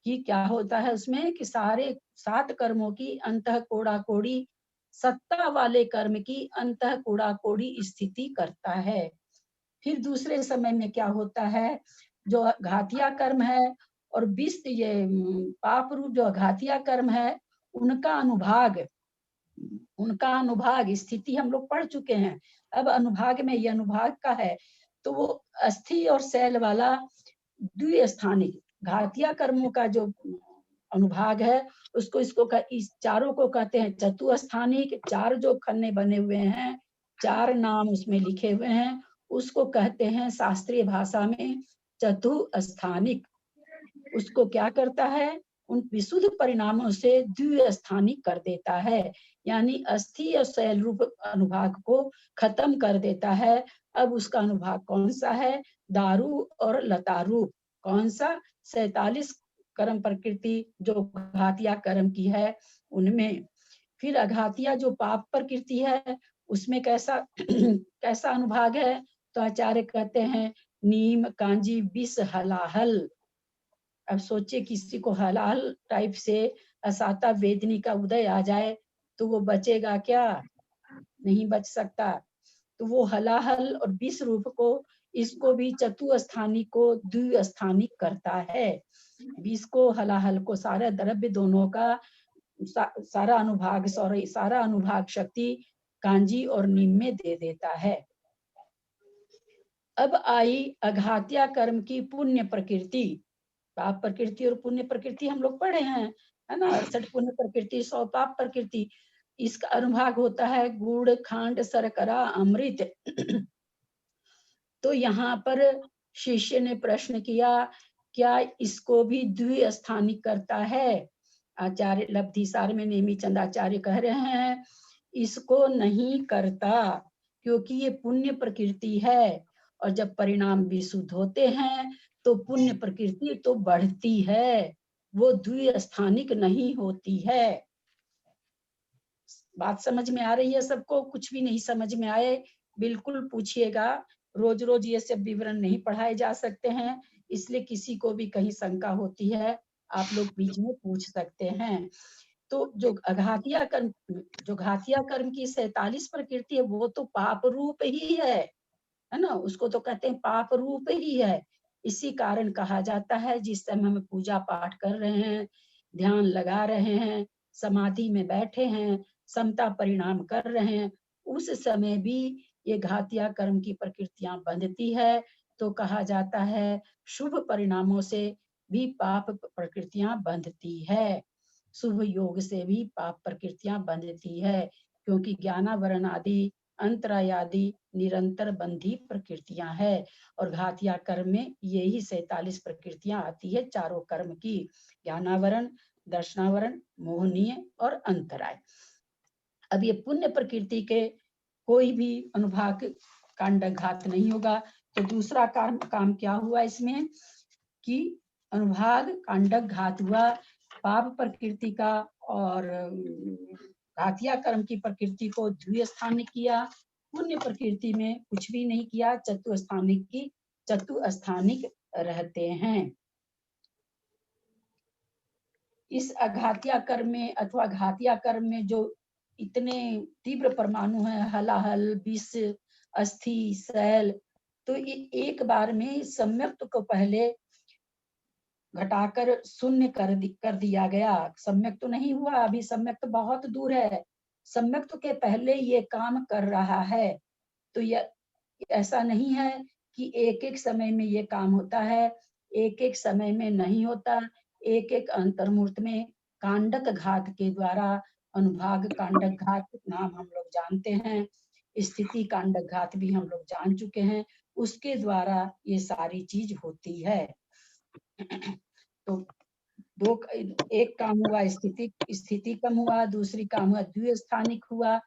कि क्या होता है उसमें कि सारे 7 कर्मों की अंतः कोड़ा कोड़ी, सत्ता वाले कर्म की अंतः कोड़ा कोड़ी स्थिति करता है। फिर दूसरे समय में क्या होता है, जो घातिया कर्म है और ये पाप रूप जो घातिया कर्म है उनका अनुभाग स्थिति हम लोग पढ़ चुके हैं। अब अनुभाग में ये अनुभाग का है, तो वो अस्थि और शैल वाला द्विस्थानिक घातिया कर्मों का जो अनुभाग है उसको इस चारों को कहते हैं चतुस्थानिक। 4 जो खन्ने बने हुए हैं, 4 नाम उसमें लिखे हुए हैं, उसको कहते हैं शास्त्रीय भाषा में चतुस्थानिक। उसको क्या करता है, उन विशुद्ध परिणामों से द्विस्थानिक कर देता है, यानी अस्थि और शैल रूप अनुभाग को खत्म कर देता है। अब उसका अनुभाग कौन सा है? दारू और लता रूप। कौन सा? 47 कर्म प्रकृति जो घातिया कर्म की है उनमें। फिर अघातिया जो पाप प्रकृति है उसमें कैसा कैसा अनुभाग है? तो आचार्य कहते हैं नीम, कांजी, विष, हलाहल। अब सोचिए किसी को हलाल टाइप से असाता वेदनी का उदय आ जाए तो वो बचेगा क्या? नहीं बच सकता। तो वो हलाहल और विष रूप को, इसको भी चतुस्थानी को द्विस्थानिक करता है। विष को, हलाहल को, सारा द्रव्य दोनों का सारा अनुभाग, सारा अनुभाग शक्ति कांजी और नीम में दे देता है। अब आई अघात्या कर्म की पुण्य प्रकृति। पाप प्रकृति और पुण्य प्रकृति हम लोग पढ़े हैं, है ना। 68 पुण्य प्रकृति, 100 पाप प्रकृति। इसका अनुभाग होता है गुड़, खांड, शर्करा, अमृत। तो यहाँ पर शिष्य ने प्रश्न किया, क्या इसको भी द्विस्थानिक करता है? आचार्य लब्धिसार में नेमी चंदाचार्य कह रहे हैं इसको नहीं करता, क्योंकि ये पुण्य प्रकृति है, और जब परिणाम विशुद्ध होते हैं तो पुण्य प्रकृति तो बढ़ती है, वो द्विस्थानिक नहीं होती है। बात समझ में आ रही है सबको? कुछ भी नहीं समझ में आए बिल्कुल पूछिएगा। रोज रोज ये सब विवरण नहीं पढ़ाए जा सकते हैं, इसलिए किसी को भी कहीं शंका होती है आप लोग बीच में पूछ सकते हैं। तो जो घातिया कर्म की 47 प्रकृति है वो तो पाप रूप ही है ना, उसको तो कहते हैं पाप रूप ही है। इसी कारण कहा जाता है जिस समय हम पूजा पाठ कर रहे हैं, ध्यान लगा रहे हैं, समाधि में बैठे हैं, समता परिणाम कर रहे हैं, उस समय भी ये घातिया कर्म की प्रकृतियां बंधती है। तो कहा जाता है शुभ परिणामों से भी पाप प्रकृतियां बंधती है, शुभ योग से भी पाप प्रकृतियां बंधती है, क्योंकि ज्ञानावरण आदि अंतराय आदि निरंतर बंधी प्रकृतियां है। और घातिया कर्म में यही 47 प्रकृतियां आती है चारों कर्म की, ज्ञानावरण, दर्शनावरण, मोहनीय और अंतराय। अब ये पुण्य प्रकृति के कोई भी अनुभाग कांडक घात नहीं होगा। तो दूसरा काम क्या हुआ इसमें कि अनुभाग कांडक घात हुआ पाप प्रकृति का, और घातिया कर्म की प्रकृति को द्विस्थानिक किया, पुण्य प्रकृति में कुछ भी नहीं किया, चतुस्थानिक रहते हैं। इस अघातिया कर्म में अथवा घातिया कर्म में जो इतने तीव्र परमाणु हैं, हलाहल, विष, अस्थि, शैल, तो ये एक बार में सम्यक्त को पहले घटाकर शून्य कर दिया गया। सम्यक्त तो नहीं हुआ, अभी सम्यक्त बहुत दूर है, सम्यक्त के पहले ये काम कर रहा है। तो यह ऐसा नहीं है कि एक एक समय में ये काम होता है, एक एक समय में नहीं होता, एक एक अंतर्मूर्त में कांडक घात के द्वारा, अनुभाग कांडक घात नाम हम लोग जानते हैं, स्थिति कांडक घात भी हम लोग जान चुके हैं, उसके द्वारा ये सारी चीज होती है। तो एक काम हुआ स्थिति कम हुआ, दूसरी काम हुआ द्विस्थानिक हुआ,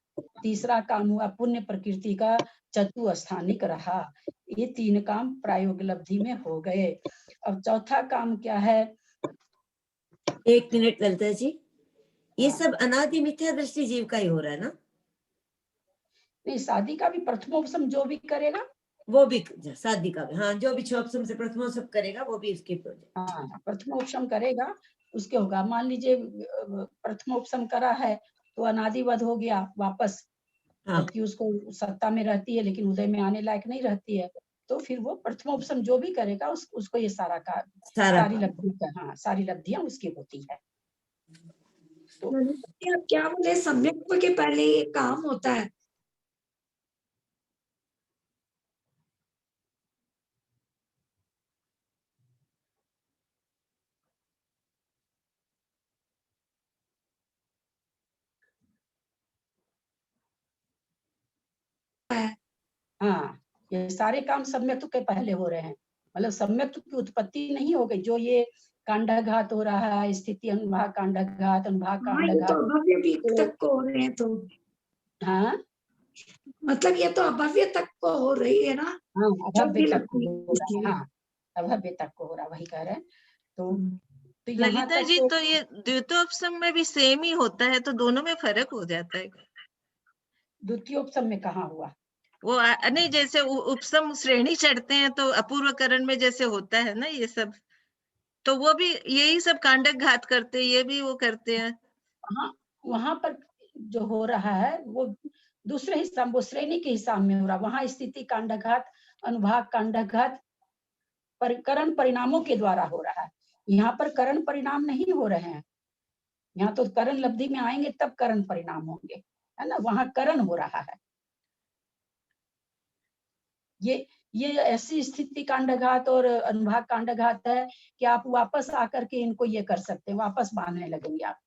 तीसरा काम हुआ पुण्य प्रकृति का चतुस्थानिक रहा। ये 3 काम प्रायोग लब्धि में हो गए। अब चौथा काम क्या है? एक मिनट ललिता जी, ये सब अनादि मिथ्या दृष्टि जीव का ही हो रहा है ना? नहीं, शादी का भी प्रथमोपसम जो भी करेगा वो भी, शादी का भी, हाँ, जो भी क्षोपसम से प्रथमोपसम करेगा वो भी इसके हाँ प्रथमोपसम करेगा उसके होगा। मान लीजिए प्रथमोपसम करा है तो अनादिवध हो गया वापस, क्योंकि उसको सत्ता में रहती है लेकिन उदय में आने लायक नहीं रहती है, तो फिर वो प्रथमोपसम जो भी करेगा उसको ये सारी लब्धियां, हाँ सारी लब्धियां उसकी होती है। तो आप क्या बोले, सम्यक्त्व के पहले ये काम होता है? हाँ, ये सारे काम सम्यक्त्व के पहले हो रहे हैं, मतलब सम्यक्त्व की उत्पत्ति नहीं हो गई। जो ये कांडघात हो रहा है, स्थिति अनुभाग कांडघात, अनुभाग कांडघात, तो अभव्य भी तक को हो रहे हैं। तो हाँ मतलब ये तो अभव्य तक को हो रही है ना? हाँ अभव्य तक को हो रहा है, हाँ अभव्य तक को हो रहा, वही कह रहे हैं। तो ललिता जी, तो ये द्वितीयोपसम में भी सेम ही होता है, तो दोनों में फर्क हो जाता है? द्वितीयोपसम में कहाँ हुआ? वो नहीं, जैसे उपसम श्रेणी चढ़ते हैं तो अपूर्वकरण में जैसे होता है ना ये सब, तो वो भी यही सब कांडक घात करते हैं, ये भी वो करते हैं। हाँ, वहां पर जो हो रहा है वो दूसरे हिस्सा, वो श्रेणी के हिसाब में हो रहा है। वहां स्थिति कांडघात, अनुभाग कांडघात करण परिणामों के द्वारा हो रहा है। यहाँ पर करण परिणाम नहीं हो रहे हैं। यहाँ तो करण लब्धि में आएंगे तब करण परिणाम होंगे, है ना। वहां करण हो रहा है। ये ऐसी स्थिति कांडघात और अनुभाग कांडघात है कि आप वापस आकर के इनको ये कर सकते हैं, वापस बांधने लगेंगे आप,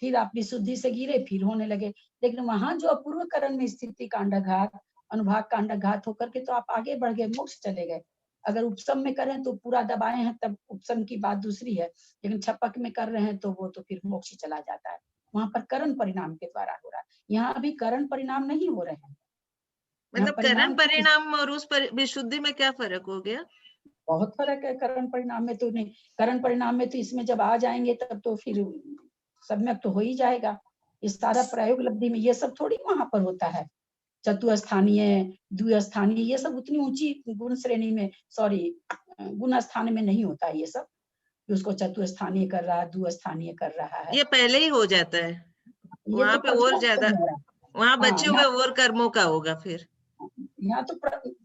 फिर आप विशुद्धि से गिरे फिर होने लगे। लेकिन वहां जो अपूर्व करण में स्थिति कांडघात, अनुभाग कांडघात होकर के तो आप आगे बढ़ गए, मोक्ष चले गए। अगर उपसम में करें तो पूरा दबाए हैं तब उपसम की बात दूसरी है, लेकिन छपक में कर रहे हैं तो वो तो फिर मोक्ष चला जाता है। वहां पर करण परिणाम के द्वारा हो रहा है, यहाँ अभी करण परिणाम नहीं हो रहे हैं। मतलब करण परिणाम और उस विशुद्धि में क्या फर्क हो गया? बहुत फर्क है करण परिणाम में तो। नहीं, करण परिणाम में तो इसमें जब आ जाएंगे तब तो फिर सम्यक तो हो ही जाएगा। इस सारा प्रयोग लब्धि में ये सब थोड़ी वहां पर होता है। चतुस्थानीय, द्विस्थानीय, ये सब उतनी ऊंची गुण श्रेणी में, सॉरी गुण स्थान में नहीं होता है ये सब। उसको चतुस्थानीय कर रहा है, द्विस्थानीय कर रहा है, ये पहले ही हो जाता है। वहां पे और ज्यादा, वहां बचे हुए और कर्मों का होगा फिर। यहाँ तो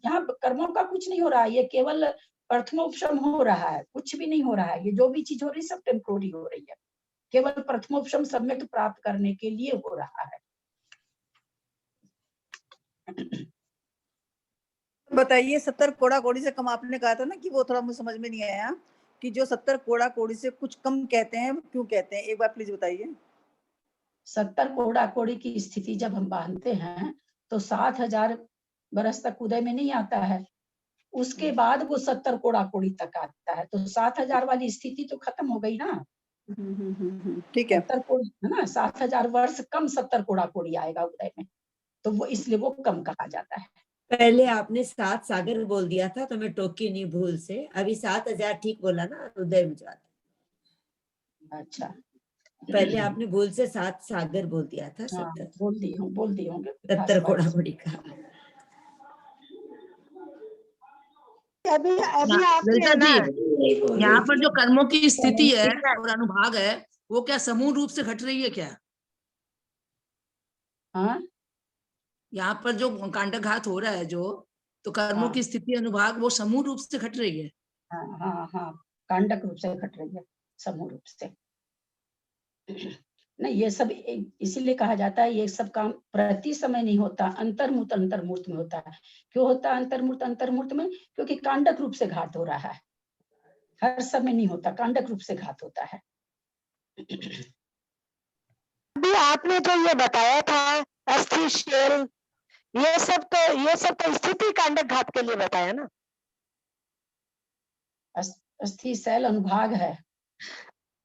यहाँ कर्मों का कुछ नहीं हो रहा है, ये केवल प्रथमोपशम हो रहा है, कुछ भी नहीं हो रहा है। ये जो भी चीज हो रही है सब टेम्पोररी हो रही है, केवल प्रथमोपशम सम्यक प्राप्त करने के लिए हो रहा है। बताइए 70 कोड़ा कोड़ी से कम आपने कहा था ना, कि वो थोड़ा मुझे समझ में नहीं आया कि जो 70 कोड़ा कोड़ी से कुछ कम कहते हैं, क्यों कहते हैं, एक बार प्लीज बताइए। 70 कोड़ा कोड़ी की स्थिति जब हम बांधते हैं तो 7000 बरस तक उदय में नहीं आता है, उसके बाद वो 70 कोड़ा कोड़ी तक आता है। तो 7000 वाली स्थिति तो खत्म हो गई ना। ठीक है, 70 कोड़ी है ना, 7000 वर्ष कम 70 कोड़ा कोड़ी आएगा उदय में, तो वो इसलिए वो कम कहा जाता है। पहले आपने 7 सागर बोल दिया था तो मैं टोकी नहीं भूल से, अभी 7000 ठीक बोला ना उदय में जाता। अच्छा, पहले आपने भूल से 7 सागर बोल दिया था। 70 बोल दिए होंगे 70 कोड़ा कोड़ी का। अभी ललिता जी, यहाँ पर जो कर्मों की स्थिति है और अनुभाग है वो क्या समूह रूप से घट रही है क्या? हाँ, यहाँ पर जो कांडघात हो रहा है जो, तो कर्मों की स्थिति अनुभाग वो समूह रूप से घट रही है। हाँ, कांडक रूप से घट रही है, समूह रूप से नहीं। ये सब इसीलिए कहा जाता है, ये सब काम प्रति समय नहीं होता, अंतर्मुहूर्त अंतर्मुहूर्त में होता है। क्यों होता है अंतर्मुहूर्त अंतर्मुहूर्त में? क्योंकि कांडक रूप से घात हो रहा है, हर समय नहीं होता, कांडक रूप से घात होता है। अभी आपने जो ये बताया था अस्थि शेल, ये सब तो स्थिति कांडक घात के लिए बताया ना। अस्थि शैल अनुभाग है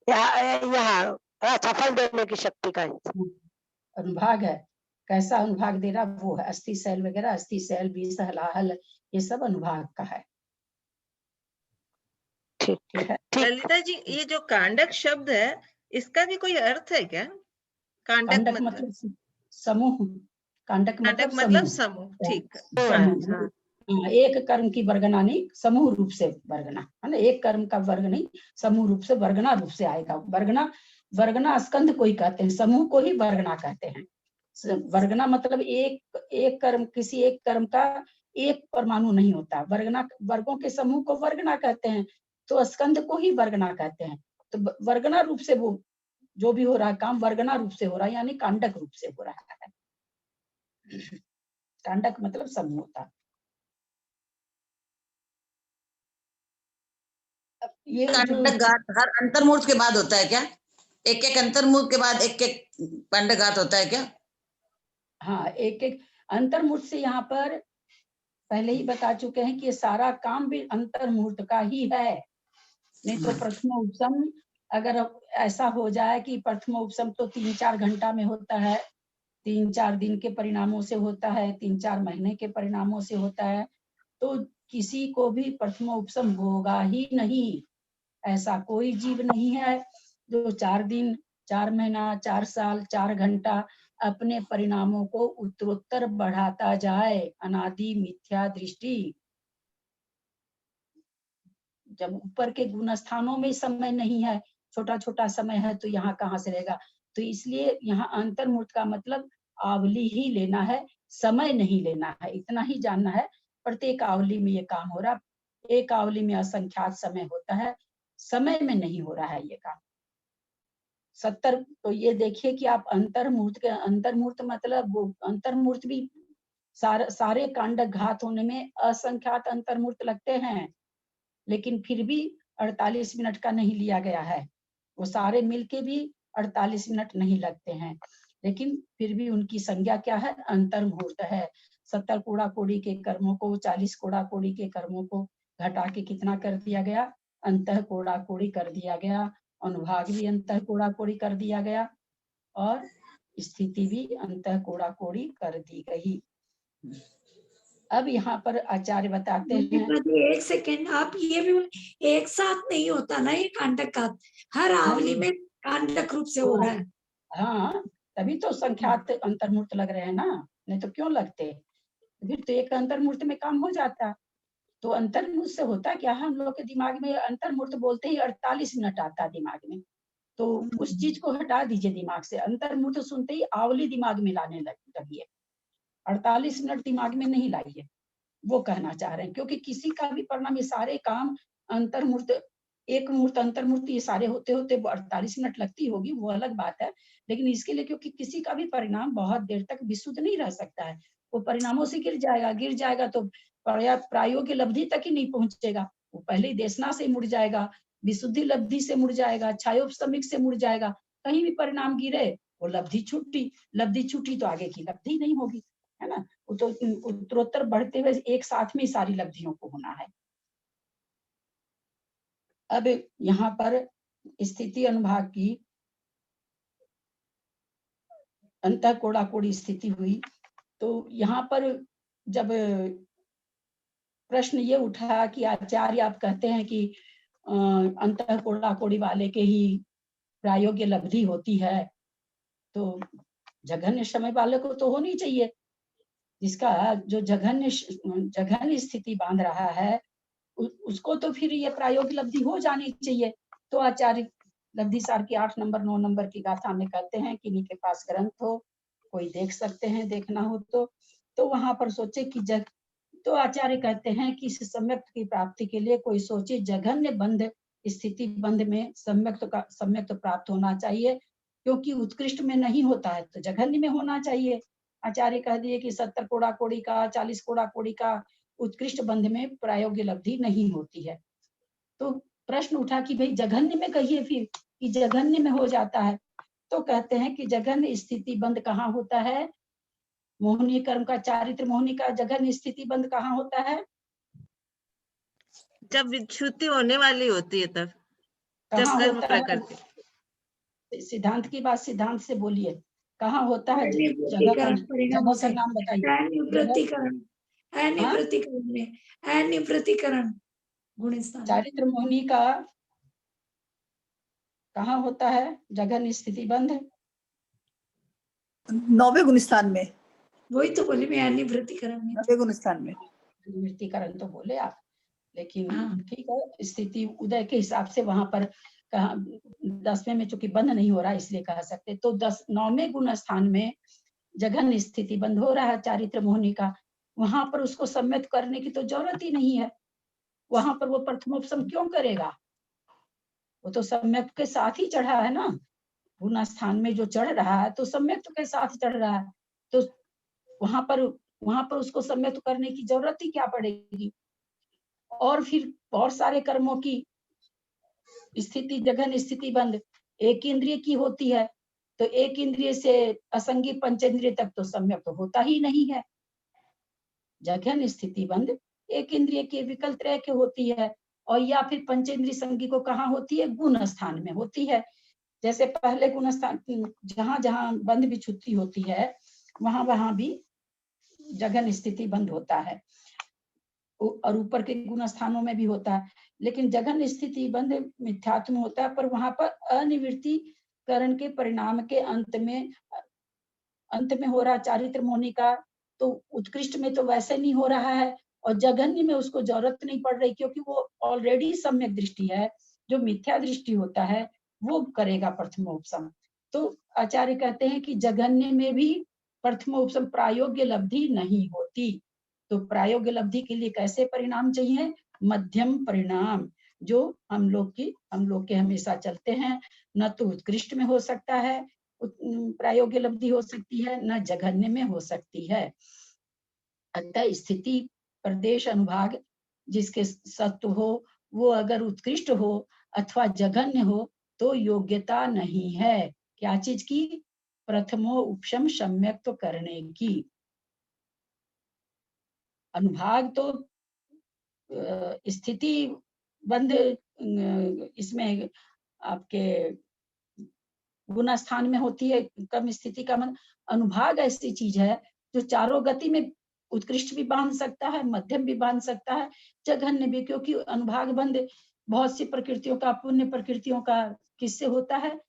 यहाँ अच्छा, फल देने की शक्ति का अनुभाग है। कैसा अनुभाग दे रहा वो है, अस्थि शैल वगैरह, अस्थि शैल, विष, हलाहल, ये सब अनुभाग का है। ठीक है ललिता जी, ये जो कांडक शब्द है इसका भी कोई अर्थ है क्या? कांडक मतलब समूह, कांडक मतलब समूह। ठीक है, एक कर्म की वर्गना नहीं, समूह रूप से वर्गना, है ना। एक कर्म का वर्ग नहीं, समूह रूप से वर्गना रूप से आएगा। वर्गना स्कंध को ही कहते हैं, समूह को ही वर्गना कहते हैं। वर्गना मतलब एक कर्म, किसी एक कर्म का एक परमाणु नहीं होता। वर्गना, वर्गों के समूह को वर्गना कहते हैं, तो स्कंध को ही वर्गना कहते हैं। तो वर्गना रूप से वो जो भी हो रहा है काम वर्गना रूप से हो रहा है, यानी कांडक रूप से हो रहा है। कांडक मतलब समूह होता। ये कांडघात हर अंतर्मुहूर्त के बाद होता है क्या? एक एक अंतर्मुहूर्त के बाद एक एक कांडघात होता है क्या? हाँ, एक एक अंतर्मुहूर्त से यहाँ पर पहले ही बता चुके हैं कि ये सारा काम भी अंतर्मुहूर्त का ही है। नहीं तो प्रथम उपसम अगर ऐसा हो जाए कि प्रथम उपसम तो 3-4 घंटा में होता है, 3-4 दिन के परिणामों से होता है, 3-4 महीने के परिणामों से होता है, तो किसी को भी प्रथम उपसम होगा ही नहीं। ऐसा कोई जीव नहीं है जो 4 दिन, 4 महीना, 4 साल, 4 घंटा अपने परिणामों को उत्तरोत्तर बढ़ाता जाए। अनादि मिथ्या दृष्टि जब ऊपर के गुण स्थानों में समय नहीं है, छोटा छोटा समय है, तो यहाँ कहाँ से रहेगा। तो इसलिए यहाँ अंतर्मूर्त का मतलब आवली ही लेना है, समय नहीं लेना है, इतना ही जानना है। प्रत्येक आवली में ये काम हो रहा, एक आवली में असंख्यात समय होता है, समय में नहीं हो रहा है ये काम। 70, तो ये देखिए कि आप अंतर्मूर्त मतलब वो अंतर्मूर्त भी सारे कांड घात होने में असंख्यात अंतर्मूर्त लगते हैं, लेकिन फिर भी 48 मिनट का नहीं लिया गया है। वो सारे मिलके भी 48 मिनट नहीं लगते हैं, लेकिन फिर भी उनकी संज्ञा क्या है, अंतर्मुहूर्त है। 70 कोड़ा कोड़ी के कर्मों को 40 कोड़ा कोड़ी के कर्मों को घटा के कितना कर दिया गया, अंतः कोड़ा कोड़ी कर दिया गया। अनुभाग भी अंतः कोड़ा कोड़ी कर दिया गया और स्थिति भी अंतः कोड़ा कोड़ी कर दी गई। अब यहाँ पर आचार्य बताते हैं, एक सेकेंड, आप ये भी एक साथ नहीं होता ना ये कांडक का, हर आवली में कांडक रूप से हो रहा है। हाँ, तभी तो संख्यात अंतर्मूर्त लग रहे हैं ना, नहीं तो क्यों लगते। फिर तो एक अंतर्मूर्त में काम हो जाता। तो अंतर्मूर्त से होता क्या है, हम लोग के दिमाग में अंतर्मूर्त बोलते ही 48 मिनट आता है दिमाग में, तो उस चीज को हटा दीजिए दिमाग से। अंतर्मूर्त सुनते ही आवली दिमाग में लाने लगिए, 48 मिनट दिमाग में नहीं लाइए, वो कहना चाह रहे हैं। क्योंकि किसी का भी परिणाम, ये सारे काम अंतर्मूर्त, एक मूर्त अंतर्मूर्त, ये सारे होते होते 48 मिनट लगती होगी, वो अलग बात है। लेकिन इसके लिए, क्योंकि किसी का भी परिणाम बहुत देर तक विशुद्ध नहीं रह सकता है, वो परिणामों से गिर जाएगा तो प्रायोगिक लब्धि तक ही नहीं पहुंचेगा, वो पहले ही देशना से मुड़ जाएगा, विशुद्धि लब्धि से मुड़ जाएगा, छायोपशमिक से मुड़ जाएगा। कहीं भी परिणाम गिरे वो लब्धि छूटी तो आगे की लब्धि नहीं होगी, है ना। तो उत्तरोत्तर बढ़ते हुए एक साथ में सारी लब्धियों को होना है। अब यहाँ पर स्थिति अनुभाग की अंतः कोड़ा कोड़ी स्थिति हुई, तो यहाँ पर जब प्रश्न ये उठा कि आचार्य आप कहते हैं कि अंतः कोड़ा कोड़ी वाले के ही प्रायोग्य लब्धि होती है, तो जघन्य समय वाले को तो होनी चाहिए, जिसका जो जघन्य स्थिति बांध रहा है उसको तो फिर ये प्रायोगिक लब्धि हो जानी चाहिए। तो आचार्य लब्धि सार की 8 नंबर 9 नंबर की गाथा में कहते हैं कि इनके पास ग्रंथ हो, कोई देख सकते हैं, देखना हो तो वहां पर सोचे कि तो आचार्य कहते हैं कि इस सम्यक्त की प्राप्ति के लिए कोई सोचे जघन्य बंध स्थिति बंध में सम्यक्त प्राप्त होना चाहिए, क्योंकि उत्कृष्ट में नहीं होता है तो जघन्य में होना चाहिए। आचार्य कह दिए कि 70 कोड़ा कोड़ी का 40 कोड़ा कोड़ी का उत्कृष्ट बंध में प्रायोग्य लब्धि नहीं होती है। तो प्रश्न उठा कि भाई जघन्य में कहिए फिर कि जघन्य में हो जाता है, तो कहते हैं कि जघन्य स्थिति बंध कहाँ होता है, मोहनीय कर्म का चारित्र मोहनी का जघन्य स्थिति बंध कहाँ होता है, जब विच्छुति होने वाली होती है तब, जब कहाँ कर्म होता है। प्रकृति। सिद्धांत की बात सिद्धांत से बोलिए, कहाँ होता है, जगह का नाम बताइए। अनिवृत्तिकरण गुण स्थान चारित्र मोहनी का कहाँ होता है जघन्य स्थिति बंध, 9वें गुण स्थान में। वही तो बोली मैं, अनिवृत्तिकरण में। 9वें गुण स्थान में निवृत्तिकरण तो बोले आप, लेकिन हाँ। ठीक है, स्थिति उदय के हिसाब से वहां पर 10वें में चूंकि बंध नहीं हो रहा इसलिए कह सकते। तो 9वें गुण स्थान में जघन्य स्थिति बंध हो रहा है चारित्र मोहनी का, वहां पर उसको सम्यक करने की तो जरूरत ही नहीं है। वहां पर वो प्रथमोपसम क्यों करेगा, वो तो सम्यक के साथ ही चढ़ा है ना। गुण स्थान में जो चढ़ रहा है तो सम्यक के साथ चढ़ रहा है, तो वहां पर उसको सम्यक करने की जरूरत ही क्या पड़ेगी। और फिर बहुत सारे कर्मों की स्थिति जघन्य स्थिति बंध एक इंद्रिय की होती है, तो एक इंद्रिय से असंगी पंचेंद्रिय तक तो सम्यक तो होता ही नहीं है। जघन्य स्थिति बंध एक इंद्रिय के विकल्प त्रय के होती है, और या फिर पंचेंद्रिय संगी को कहाँ होती है, गुण स्थान में होती है। जैसे पहले गुण स्थान जहां जहां बंध विच्छुति होती है वहां भी जघन्य स्थिति बंध होता है, और ऊपर के गुण स्थानों में भी होता है। लेकिन जघन्य स्थिति बंध मिथ्यात्व में होता है, पर वहां पर अनिवृत्तिकरण के परिणाम के अंत में हो रहा चारित्र मोहनी का, तो उत्कृष्ट में तो वैसे नहीं हो रहा है और जघन्य में उसको जरूरत नहीं पड़ रही, क्योंकि वो ऑलरेडी सम्यक दृष्टि है। जो मिथ्या दृष्टि होता है वो करेगा प्रथमोपसम। तो आचार्य कहते हैं कि जघन्य में भी प्रथमोपसम प्रायोग्य लब्धि नहीं होती। तो प्रायोग्य लब्धि के लिए कैसे परिणाम चाहिए? मध्यम परिणाम, जो हम लोग के हमेशा चलते हैं। न तो उत्कृष्ट में हो सकता है प्रायोग्य लब्धि हो सकती है, न जघन्य में हो सकती है। अतः स्थिति प्रदेश अनुभाग जिसके सत्व हो वो अगर उत्कृष्ट हो अथवा जघन्य हो तो योग्यता नहीं है। क्या चीज की? प्रथमो उपशम सम्यक तो करने की। अनुभाग तो स्थिति बंध इसमें आपके गुण स्थान में होती है कम स्थिति का मन। अनुभाग ऐसी चीज है जो चारों गति में उत्कृष्ट भी बांध सकता है, मध्यम भी बांध सकता है, जघन्य भी, क्योंकि अनुभाग बंध बहुत सी प्रकृतियों का, पुण्य प्रकृतियों का किससे होता है?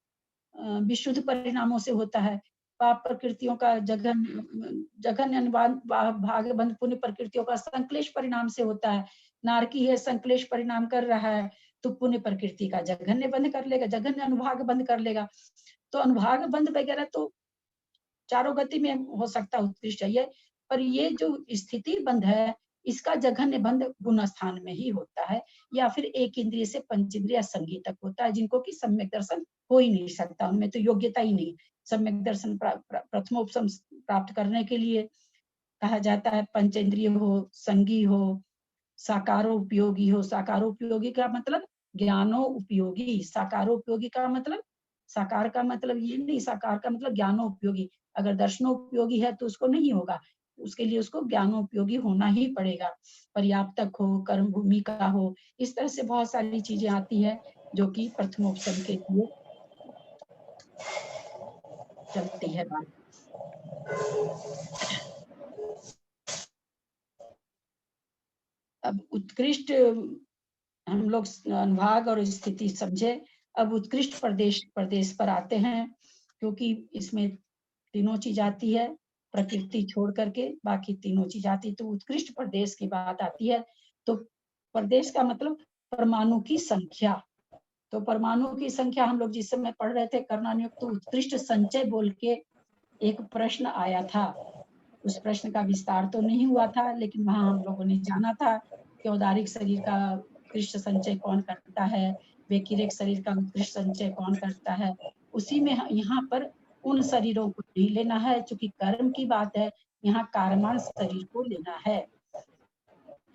विशुद्ध परिणामों से होता है। पाप प्रकृतियों का जघन्य अनुभाग भाग बंध पुण्य प्रकृतियों का संक्लेश परिणाम से होता है। नारकी है, संक्लेश परिणाम कर रहा है, तो पुण्य प्रकृति का जघन्य बंध कर लेगा, जघन्य अनुभाग बंध कर लेगा। तो अनुभाग बंध वगैरह तो चारों गति में हो सकता है, उत्कृष्ट है ये। पर ये जो स्थिति बंध है इसका जघन्य बंध गुण स्थान में ही होता है, या फिर एक इंद्रिय से पंचेंद्रिय संगी तक होता है, जिनको कि सम्यक दर्शन हो ही नहीं सकता, उनमें तो योग्यता ही नहीं। सम्यक दर्शन प्रथमोपसम प्राप्त करने के लिए कहा जाता है पंचेंद्रिय हो, संगी हो, साकारोपयोगी हो। साकारोपयोगी का मतलब ज्ञानो उपयोगी, साकारोपयोगी का मतलब साकार का मतलब ये नहीं, साकार का मतलब ज्ञानोपयोगी। अगर दर्शनोपयोगी है तो उसको नहीं होगा, उसके लिए उसको ज्ञानोपयोगी होना ही पड़ेगा। पर्याप्तक हो, कर्म भूमिका हो, इस तरह से बहुत सारी चीजें आती है जो कि प्रथमोपसम के लिए चलती है बात। अब उत्कृष्ट हम लोग अनुभाग और स्थिति समझे। अब उत्कृष्ट प्रदेश पर आते हैं, क्योंकि इसमें तीनों चीज आती है, प्रकृति छोड़ करके बाकी तीनों चीज आती है। तो उत्कृष्ट प्रदेश की बात आती है तो प्रदेश का मतलब परमाणु की संख्या। तो परमाणु की संख्या हम लोग जिस समय पढ़ रहे थे कर्णानुयुक्त, तो उत्कृष्ट संचय बोल के एक प्रश्न आया था। उस प्रश्न का विस्तार तो नहीं हुआ था, लेकिन वहां हम लोगों ने जाना था कि औदारिक शरीर का उत्कृष्ट संचय कौन करता है, व्यतिरेक शरीर का उत्कृष्ट संचय कौन करता है। उसी में यहाँ पर उन शरीरों को नहीं लेना है, चूंकि कर्म की बात है, यहाँ कार्यमान शरीर को लेना है।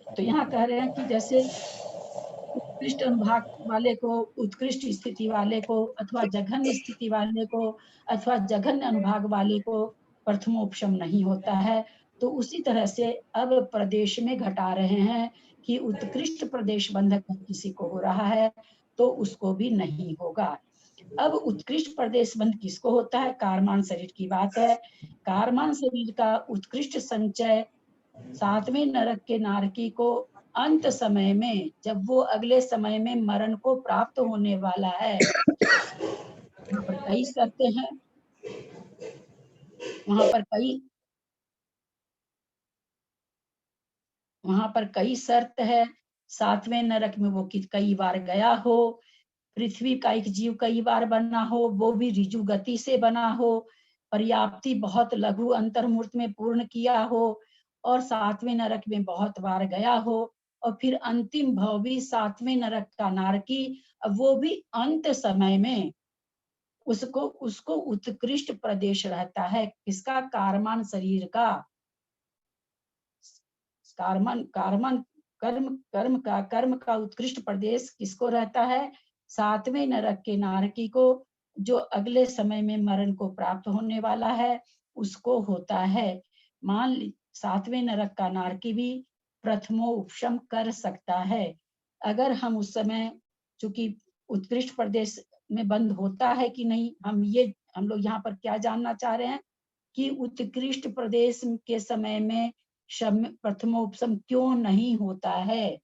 तो यहाँ कह रहे हैं कि जैसे उत्कृष्ट अनुभाग वाले को, उत्कृष्ट स्थिति वाले को, अथवा जघन्य स्थिति वाले को, अथवा जघन्य अनुभाग वाले को प्रथमोपशम नहीं होता है, तो उसी तरह से अब प्रदेश में घटा रहे हैं कि उत्कृष्ट प्रदेश बंधक किसी को हो रहा है तो उसको भी नहीं होगा। अब उत्कृष्ट प्रदेश बंध किसको होता है? कारमान शरीर की बात है। कारमान शरीर का उत्कृष्ट संचय सातवें नरक के नारकी को अंत समय में, जब वो अगले समय में मरण को प्राप्त होने वाला है, वहां पर कई शर्तें हैं, वहां पर कई शर्त है। सातवें नरक में वो कई बार गया हो, पृथ्वी का एक जीव कई बार बना हो, वो भी ऋजु गति से बना हो, पर्याप्ति बहुत लघु अंतर्मूर्त में पूर्ण किया हो, और सातवें नरक में बहुत बार गया हो, और फिर अंतिम भाव भी सातवें नरक का नारकी, वो भी अंत समय में उसको उत्कृष्ट प्रदेश रहता है। किसका? कारमान शरीर का। कर्म का उत्कृष्ट प्रदेश किसको रहता है? सातवें नरक के नारकी को, जो अगले समय में मरण को प्राप्त होने वाला है, उसको होता है। मान ली सातवें नरक का नारकी भी प्रथमो उपशम कर सकता है। अगर हम उस समय, चूंकि उत्कृष्ट प्रदेश में बंद होता है कि नहीं, हम लोग यहाँ पर क्या जानना चाह रहे हैं कि उत्कृष्ट प्रदेश के समय में प्रथमोपशम क्यों नहीं होता है।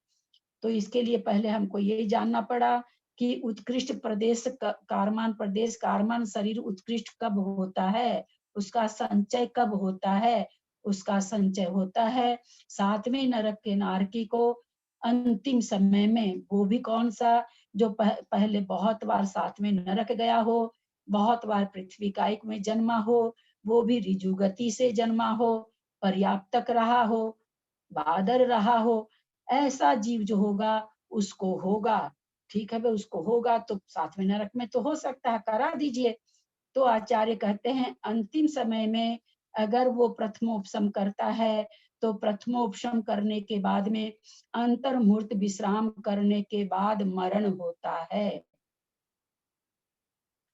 तो इसके लिए पहले हमको ये जानना पड़ा कि उत्कृष्ट प्रदेश कारमान शरीर उत्कृष्ट कब होता है, उसका संचय कब होता है, उसका संचय होता है। सातवें नरक के नारकी को अंतिम समय में, वो भी कौन सा, जो पहले बहुत बार सातवें नरक गया हो, बहुत बार पृथ्वी कायिक में जन्मा हो, वो भी ऋजु गति से जन्मा हो, पर्याप्तक रहा हो, बादर रहा हो, ऐसा जीव जो होगा उसको होगा। ठीक है भाई, उसको होगा तो सातवें नरक में तो हो सकता है, करा दीजिए। तो आचार्य कहते हैं अंतिम समय में अगर वो प्रथमोपशम करता है तो प्रथमोपशम करने के बाद में अंतर्मुहूर्त विश्राम करने के बाद मरण होता है।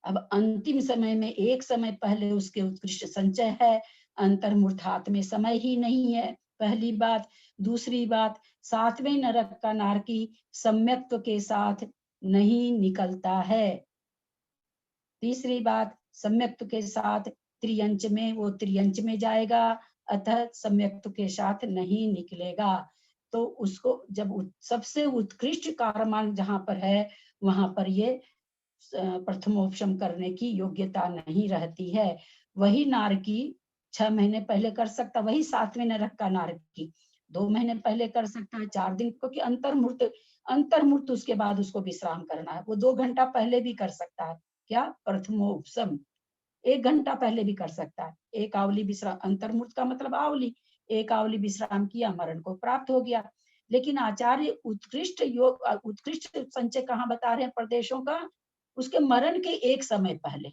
अब अंतिम समय में एक समय पहले उसके उत्कृष्ट संचय है, अंतर्मुहूर्त में समय ही नहीं है, पहली बात। दूसरी बात, सातवें नरक का नारकी सम्यक्त्व के साथ नहीं निकलता है। तीसरी बात, सम्यक्त्व के साथ त्रियंच में, वो त्रियंच में जाएगा, अतः सम्यक्त्व के साथ नहीं निकलेगा। तो उसको जब सबसे उत्कृष्ट कारमान जहां पर है वहां पर ये प्रथमोपशम करने की योग्यता नहीं रहती है। वही नारकी 6 महीने पहले कर सकता, वही सातवें नरक का नारकी 2 महीने पहले कर सकता है, 4 दिन, क्योंकि अंतर्मुहूर्त उसके बाद उसको विश्राम करना है, वो 2 घंटा पहले भी कर सकता है। क्या? प्रथमोपशम 1 घंटा पहले भी कर सकता है। एक आवली विश्राम, अंतर्मुहूर्त का मतलब आवली, एक आवली विश्राम किया, मरण को प्राप्त हो गया। लेकिन आचार्य उत्कृष्ट योग, उत्कृष्ट संचय कहाँ बता रहे हैं प्रदेशों का? उसके मरण के एक समय पहले।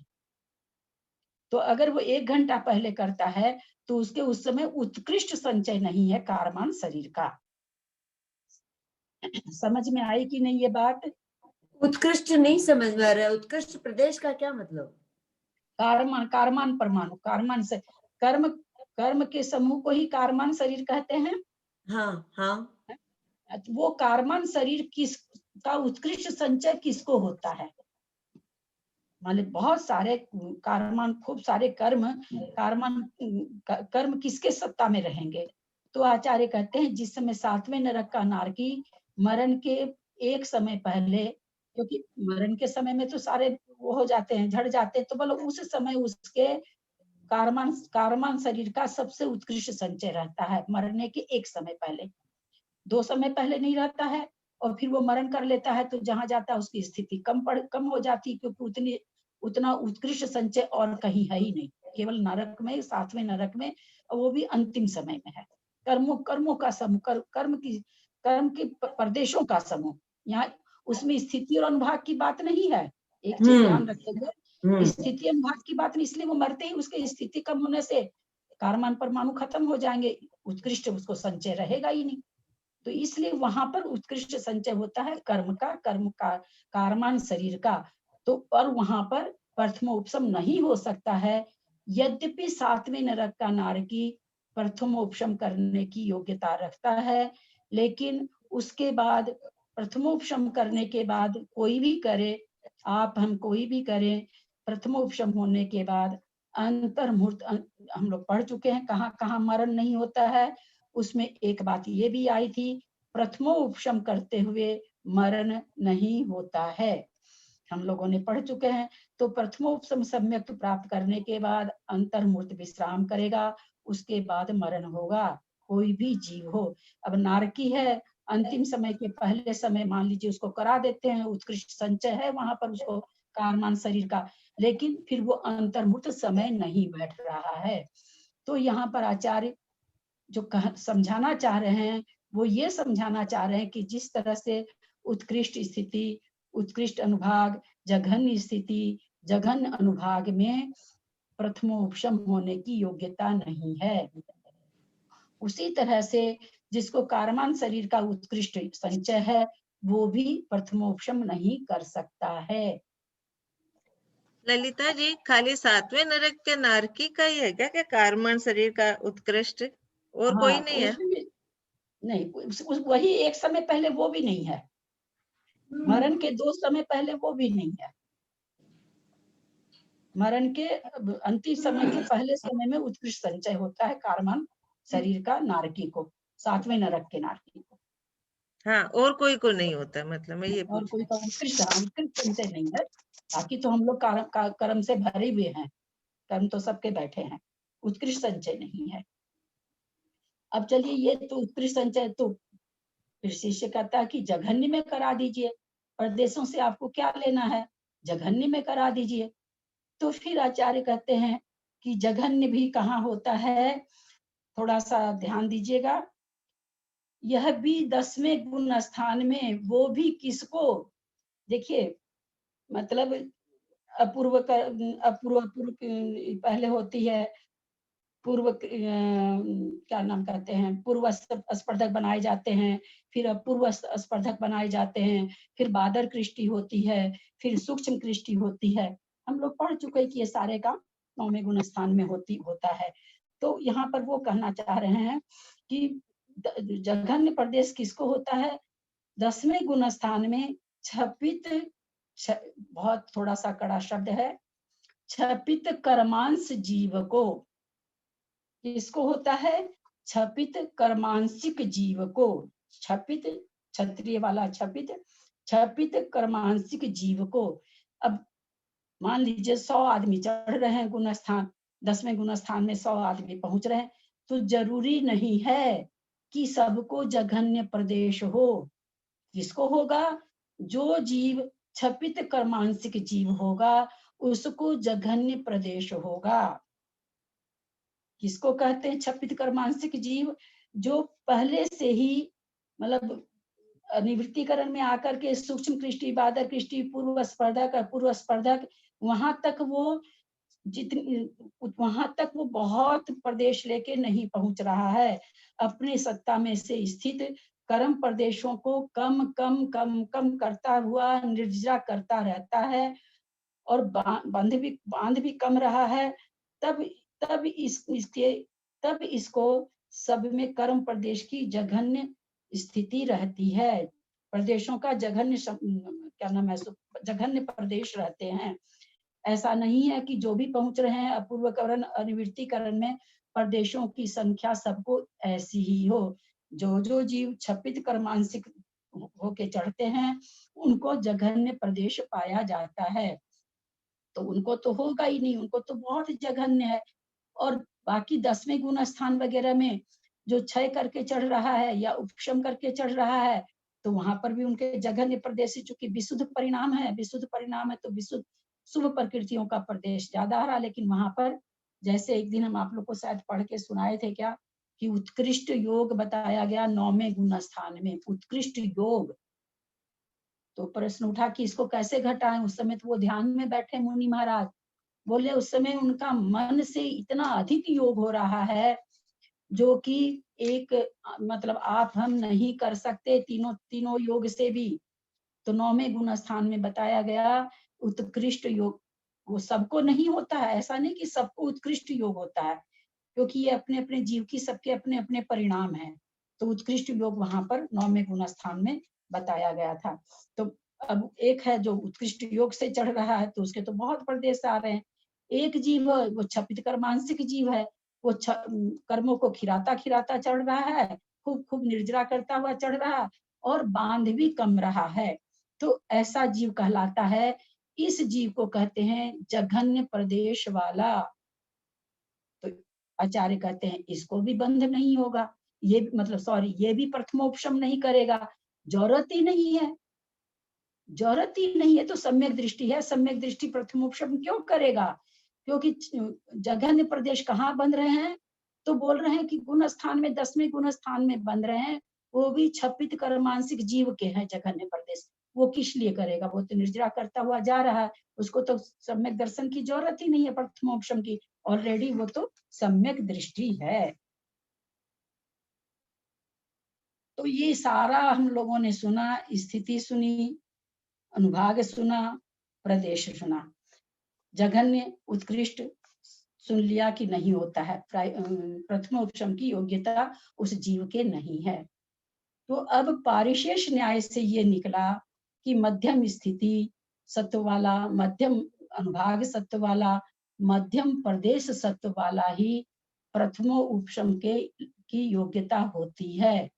तो अगर वो 1 घंटा पहले करता है तो उसके उस समय उत्कृष्ट संचय नहीं है कारमान शरीर का। समझ में आई कि नहीं ये बात? उत्कृष्ट नहीं समझ में आ रहा है। उत्कृष्ट प्रदेश का क्या मतलब? कारमान परमाणु, कारमान से कर्म के समूह को ही कारमान शरीर कहते हैं। हाँ हाँ, वो कारमान शरीर किसका उत्कृष्ट संचय किसको होता है? मान ली बहुत सारे कारमान, खूब सारे कर्म किसके सत्ता में रहेंगे? तो आचार्य कहते हैं जिस समय सातवें नरक का नारकी मरण के एक समय पहले, क्योंकि मरण के समय में तो सारे वो हो जाते हैं, झड़ जाते हैं, तो बोलो उस समय उसके कारमान शरीर का सबसे उत्कृष्ट संचय रहता है मरने के एक समय पहले। 2 समय पहले नहीं रहता है, और फिर वो मरण कर लेता है तो जहां जाता है उसकी स्थिति कम हो जाती, क्योंकि उतना उत्कृष्ट संचय और कहीं है ही नहीं, केवल नरक में, सातवें नरक में, और वो भी अंतिम समय में है। कर्मों का समूह, कर्म की प्रदेशों का समूह, यहाँ उसमें स्थिति और अनुभाग की बात नहीं है। एक चीज ध्यान रखेंगे, स्थिति अनुभाग की बात नहीं, इसलिए वो मरते ही उसकी स्थिति कम होने से कारमान परमाणु खत्म हो जाएंगे, उत्कृष्ट उसको संचय रहेगा ही नहीं। तो इसलिए वहां पर उत्कृष्ट संचय होता है कर्म का कारमान शरीर का। तो पर वहां पर प्रथमोपशम नहीं हो सकता है। यद्यपि सातवें नरक का नारकी प्रथमोपशम करने की योग्यता रखता है, लेकिन उसके बाद प्रथमोपशम करने के बाद कोई भी करे, आप हम कोई भी करें, प्रथमोपशम होने के बाद अंतर्मुहूर्त, हम लोग पढ़ चुके हैं कहाँ कहाँ मरण नहीं होता है। उसमें एक बात ये भी आई थी, प्रथमोपशम करते हुए मरण नहीं होता है, हम लोगों ने पढ़ चुके हैं। तो प्रथमोपशम सम्यक प्राप्त करने के बाद अंतर्मुहूर्त विश्राम करेगा, उसके बाद मरण होगा, कोई भी जीव हो। अब नारकी है, अंतिम समय के पहले समय मान लीजिए उसको करा देते हैं, उत्कृष्ट संचय है वहां पर उसको कारमान शरीर का, लेकिन फिर वो अंतर्मुहूर्त समय नहीं बैठ रहा है। तो यहाँ पर आचार्य जो समझाना चाह रहे हैं वो ये समझाना चाह रहे हैं कि जिस तरह से उत्कृष्ट स्थिति, उत्कृष्ट अनुभाग, जघन्य स्थिति, जघन्य अनुभाग में प्रथमोपशम होने की योग्यता नहीं है, उसी तरह से जिसको कारमान शरीर का उत्कृष्ट संचय है वो भी प्रथमोपशम नहीं कर सकता है। ललिता जी, खाली सातवें नरक के नारकी का ही है क्या कारमान शरीर का उत्कृष्ट, और कोई नहीं है? नहीं, वही एक समय पहले वो भी नहीं है, मरण के 2 समय पहले वो भी नहीं है। मरण के अंतिम समय के पहले समय में उत्कृष्ट संचय होता है कारमान शरीर का नारकी को, सातवें नरक के नारकी को। हाँ, और कोई को नहीं होता, मतलब मैं ये और कोई उत्कृष्ट संचय नहीं है। बाकी तो हम लोग कर्म से भरे हुए हैं, कर्म तो सबके बैठे हैं, उत्कृष्ट संचय नहीं है। अब चलिए ये तो उत्कृष्ट संचय, तो फिर शिष्य कहता है कि जघन्य में करा दीजिए, परदेशों से आपको क्या लेना है, जघन्य में करा दीजिए। तो फिर आचार्य कहते हैं कि जघन्य भी कहाँ होता है, थोड़ा सा ध्यान दीजिएगा। यह भी 10वें गुण स्थान में, वो भी किसको, देखिए मतलब अपूर्व पहले होती है, पूर्व क्या नाम कहते हैं, पूर्व स्पर्धक बनाए जाते हैं, फिर अपूर्व स्पर्धक बनाए जाते हैं, फिर बादर कृष्टि होती है, फिर सूक्ष्म कृष्टि होती है। हम लोग पढ़ चुके हैं कि ये सारे काम 9वें गुण स्थान में होता है। तो यहाँ पर वो कहना चाह रहे हैं कि जघन्य प्रदेश किसको होता है, 10वें गुण स्थान में छपित, बहुत थोड़ा सा कड़ा शब्द है, छपित कर्मांश जीव को, किसको होता है, छपित कर्मांशिक जीव को, छपित क्षत्रिय वाला छपित, छपित कर्मांशिक जीव को। अब मान लीजिए 100 आदमी चढ़ रहे हैं गुण स्थान, 10वें गुण स्थान में 100 आदमी पहुंच रहे हैं, तो जरूरी नहीं है कि सबको जघन्य प्रदेश हो। किसको होगा, जो जीव छपित कर्मांशिक जीव होगा उसको जघन्य प्रदेश होगा। किसको कहते हैं छपित कर्मांशिक जीव, जो पहले से ही मतलब निवृत्तिकरण में आकर के सूक्ष्म कृष्टि, बादर कृष्टि, पूर्व स्पर्धक, अपूर्व स्पर्धक, वहां तक वो बहुत प्रदेश लेके नहीं पहुंच रहा है। अपने सत्ता में से स्थित कर्म प्रदेशों को कम कम कम कम करता हुआ निर्जरा करता रहता है, और बांध भी कम रहा है। तब इसको सब में कर्म प्रदेश की जघन्य स्थिति रहती है, प्रदेशों का जघन्य क्या नाम है, जघन्य प्रदेश रहते हैं। ऐसा नहीं है कि जो भी पहुंच रहे हैं अपूर्वकरण अनिवृत्तिकरण में प्रदेशों की संख्या सबको ऐसी ही हो। जो जीव छपित कर्मांशिक होके चढ़ते हैं उनको जघन्य प्रदेश पाया जाता है, तो उनको तो होगा ही नहीं, उनको तो बहुत जघन्य है। और बाकी 10वें गुण स्थान वगैरह में जो क्षय करके चढ़ रहा है या उपशम करके चढ़ रहा है, तो वहां पर भी उनके जघन्य प्रदेश, चूंकि विशुद्ध परिणाम है तो विशुद्ध शुभ प्रकृतियों का प्रदेश ज्यादा आ रहा। लेकिन वहां पर जैसे एक दिन हम आप लोग को शायद पढ़ के सुनाए थे क्या, कि उत्कृष्ट योग बताया गया 9वें गुण स्थान में, उत्कृष्ट योग। तो प्रश्न उठा कि इसको कैसे घटाएं, उस समय तो वो ध्यान में बैठे मुनि महाराज, बोले उस समय उनका मन से इतना अधिक योग हो रहा है जो कि एक मतलब आप हम नहीं कर सकते तीनों योग से भी। तो 9वें गुण स्थान में बताया गया उत्कृष्ट योग, वो सबको नहीं होता है, ऐसा नहीं कि सबको उत्कृष्ट योग होता है, क्योंकि ये अपने अपने जीव की सबके अपने अपने परिणाम हैं। तो उत्कृष्ट योग वहां पर 9वें गुण स्थान में बताया गया था। तो अब एक है जो उत्कृष्ट योग से चढ़ रहा है तो उसके तो बहुत प्रदेश आ रहे हैं। एक जीव वो छपित कर्मांशिक जीव है, वो कर्मों को खिराता खिराता चढ़ रहा है, खूब खूब निर्जरा करता हुआ चढ़ रहा, और बांध भी कम रहा है, तो ऐसा जीव कहलाता है। इस जीव को कहते हैं जघन्य प्रदेश वाला। तो आचार्य कहते हैं इसको भी बंध नहीं होगा, ये मतलब सॉरी ये भी प्रथमोपशम नहीं करेगा, जरूरत ही नहीं है, जरूरत ही नहीं है। तो सम्यक दृष्टि है, सम्यक दृष्टि प्रथमोपशम क्यों करेगा, क्योंकि जघन्य प्रदेश कहाँ बंध रहे हैं, तो बोल रहे हैं कि गुण स्थान में 10वें गुण स्थान में बंध रहे हैं, वो भी छपित कर्मांशिक जीव के हैं जघन्य प्रदेश। वो किस लिए करेगा, वो तो निर्जरा करता हुआ जा रहा है, उसको तो सम्यक दर्शन की जरूरत ही नहीं है प्रथमोपशम की, ऑलरेडी वो तो सम्यक दृष्टि है। तो ये सारा हम लोगों ने सुना, स्थिति सुनी, अनुभाग सुना, प्रदेश सुना। जघन्य उत्कृष्ट सुन लिया कि नहीं होता है, प्रथमोपशम की योग्यता उस जीव के नहीं है। तो अब पारिशेष न्याय से ये निकला कि मध्यम स्थिति सत्व वाला, मध्यम अनुभाग सत्व वाला, मध्यम प्रदेश सत्व वाला ही प्रथमोपशम की योग्यता होती है।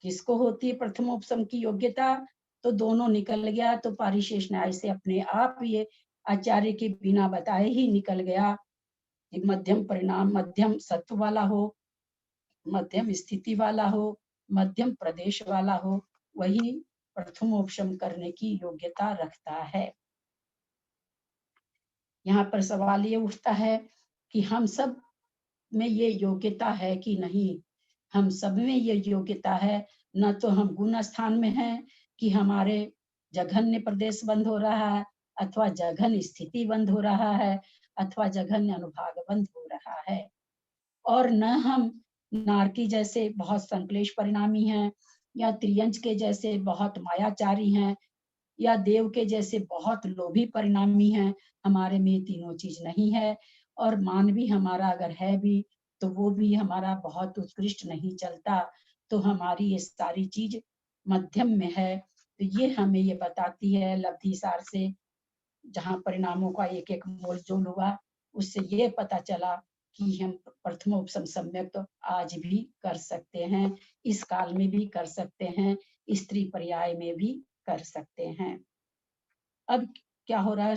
किसको होती है प्रथमोपशम की योग्यता, तो दोनों निकल गया। तो पारिशेष न्याय से अपने आप ये आचार्य के बिना बताए ही निकल गया कि मध्यम परिणाम, मध्यम सत्व वाला हो, मध्यम स्थिति वाला हो, मध्यम प्रदेश वाला हो, वही प्रथमोपशम करने की योग्यता रखता है। यहाँ पर सवाल ये उठता है कि हम सब में ये योग्यता है कि नहीं। हम सब में ये योग्यता है, न तो हम गुण स्थान में हैं कि हमारे जघन्य प्रदेश बंद हो रहा है, अथवा जघन्य स्थिति बंद हो रहा है, अथवा जघन्य अनुभाग बंद हो रहा है, और न हम नारकी जैसे बहुत संक्लेश परिणामी हैं, या त्रियंच के जैसे बहुत मायाचारी हैं, या देव के जैसे बहुत लोभी परिणामी हैं। हमारे में तीनों चीज नहीं है, और मानवी हमारा अगर है भी तो वो भी हमारा बहुत उत्कृष्ट नहीं चलता, तो हमारी ये सारी चीज मध्यम में है। तो ये हमें ये बताती है लब्धि सार से, जहाँ परिणामों का एक एक मोल जोल हुआ, उससे ये पता चला कि हम प्रथमोपशम सम्यक तो आज भी कर सकते हैं, इस काल में भी कर सकते हैं, स्त्री पर्याय में भी कर सकते हैं। अब क्या हो रहा है,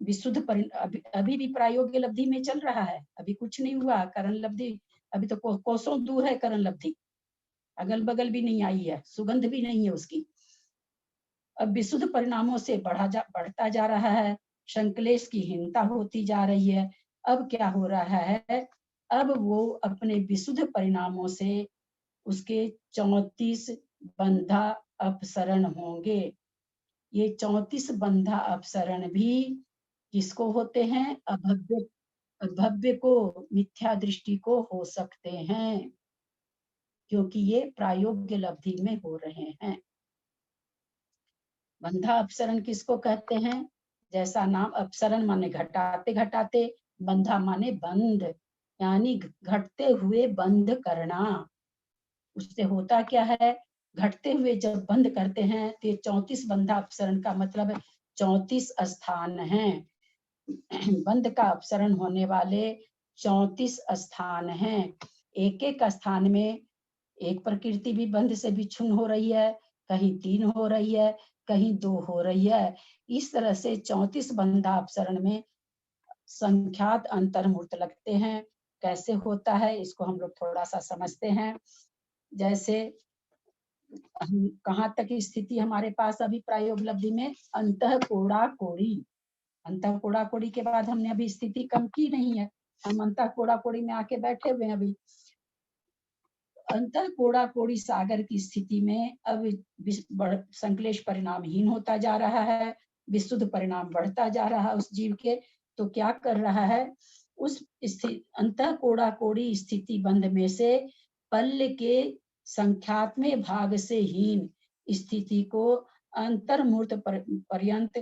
विशुद्ध अभी भी प्रायोगिक लब्धि में चल रहा है, अभी कुछ नहीं हुआ। करण लब्धि अभी तो कोसों दूर है, करण लब्धि अगल बगल भी नहीं आई है, सुगंध भी नहीं है उसकी। अब विशुद्ध परिणामों से बढ़ता जा रहा है, संक्लेश की हीनता होती जा रही है। अब क्या हो रहा है, अब वो अपने विशुद्ध परिणामों से उसके 34 बंधा अपसरण होंगे। ये 34 बंधा अपसरण भी किसको होते हैं, अभव्य को, मिथ्या दृष्टि को हो सकते हैं, क्योंकि ये प्रायोग्य लब्धि में हो रहे हैं। बंधा अपसरण किसको कहते हैं, जैसा नाम अपसरण माने घटाते घटाते, बंधा माने बंध, यानी घटते हुए बंध करना। उससे होता क्या है, घटते हुए जब बंद करते हैं तो 34 बंधा अपसरण का मतलब 34 स्थान हैं। बंध का अपसरण होने वाले 34 स्थान हैं। एक एक स्थान में एक प्रकृति भी बंध से विच्छिन्न हो रही है, कहीं 3 हो रही है, कहीं 2 हो रही है। इस तरह से 34 बंधा अपसरण में संख्यात अंतर्मूर्त लगते हैं। कैसे होता है इसको हम लोग थोड़ा सा समझते हैं। जैसे हम कहाँ तक स्थिति हमारे पास अभी प्रायोग लब्धि में, अंतः कोड़ा कोड़ी, अंतः कोड़ा कोड़ी के बाद हमने अभी स्थिति कम की नहीं है, हम अंतः कोड़ा कोड़ी में आके बैठे हुए हैं। अभी अंतः कोड़ा कोड़ी सागर की स्थिति में अब संक्लेश परिणामहीन होता जा रहा है, विशुद्ध परिणाम बढ़ता जा रहा है उस जीव के। तो क्या कर रहा है, उस अंतः कोड़ा कोड़ी स्थिति बंध में से पल्ल के संख्यात्मय भाग से हीन स्थिति को अंतर्मूर्त पर्यंत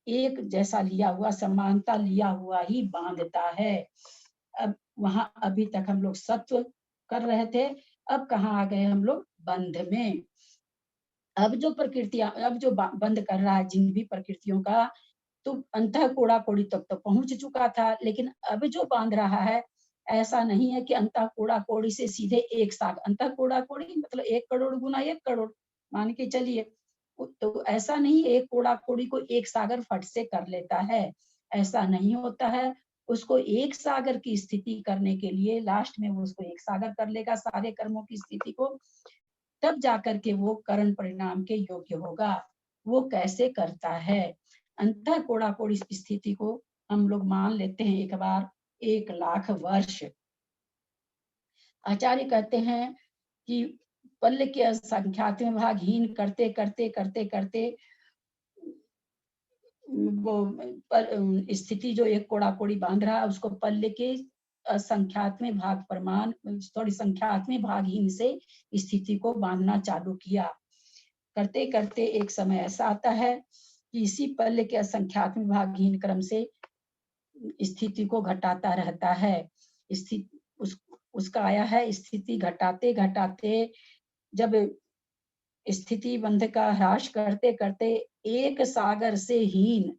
एक जैसा लिया हुआ, समानता लिया हुआ ही बांधता है। अब वहां अभी तक हम लोग सत्व कर रहे थे, अब कहाँ आ गए हम लोग, बंध में। अब जो प्रकृतियां, अब जो बंद कर रहा है जिन भी प्रकृतियों का, तो अंतः कोड़ा कोड़ी तक तो पहुंच चुका था, लेकिन अब जो बांध रहा है ऐसा नहीं है कि अंतः कोड़ा कोड़ी से सीधे एक सागर, अंतः कोड़ा कोड़ी मतलब 1 करोड़ गुना 1 करोड़ मान के चलिए, तो ऐसा नहीं एक कोड़ा कोड़ी को एक सागर फट से कर लेता है, ऐसा नहीं होता है। उसको एक सागर की स्थिति करने के लिए लास्ट में वो उसको एक सागर कर लेगा सारे कर्मों की स्थिति को, तब जाकर के वो करण परिणाम के योग्य होगा। वो कैसे करता है, अंतः कोड़ा कोड़ी स्थिति को हम लोग मान लेते हैं एक बार 1 लाख वर्ष। आचार्य कहते हैं कि पल्ल के संख्यात्मक भागहीन करते करते करते करते वो स्थिति जो 1 कोड़ा कोड़ी बांध रहा है उसको पल्ले के संख्यात्मक भाग प्रमाण, सॉरी संख्यात्मक भागहीन से स्थिति को बांधना चालू किया। करते करते एक समय ऐसा आता है कि इसी पल्ले के असंख्यात्मक भागहीन क्रम से स्थिति को घटाता रहता है। उसका आया है स्थिति घटाते घटाते, जब स्थिति बंध का ह्रास करते करते 1 सागर से हीन,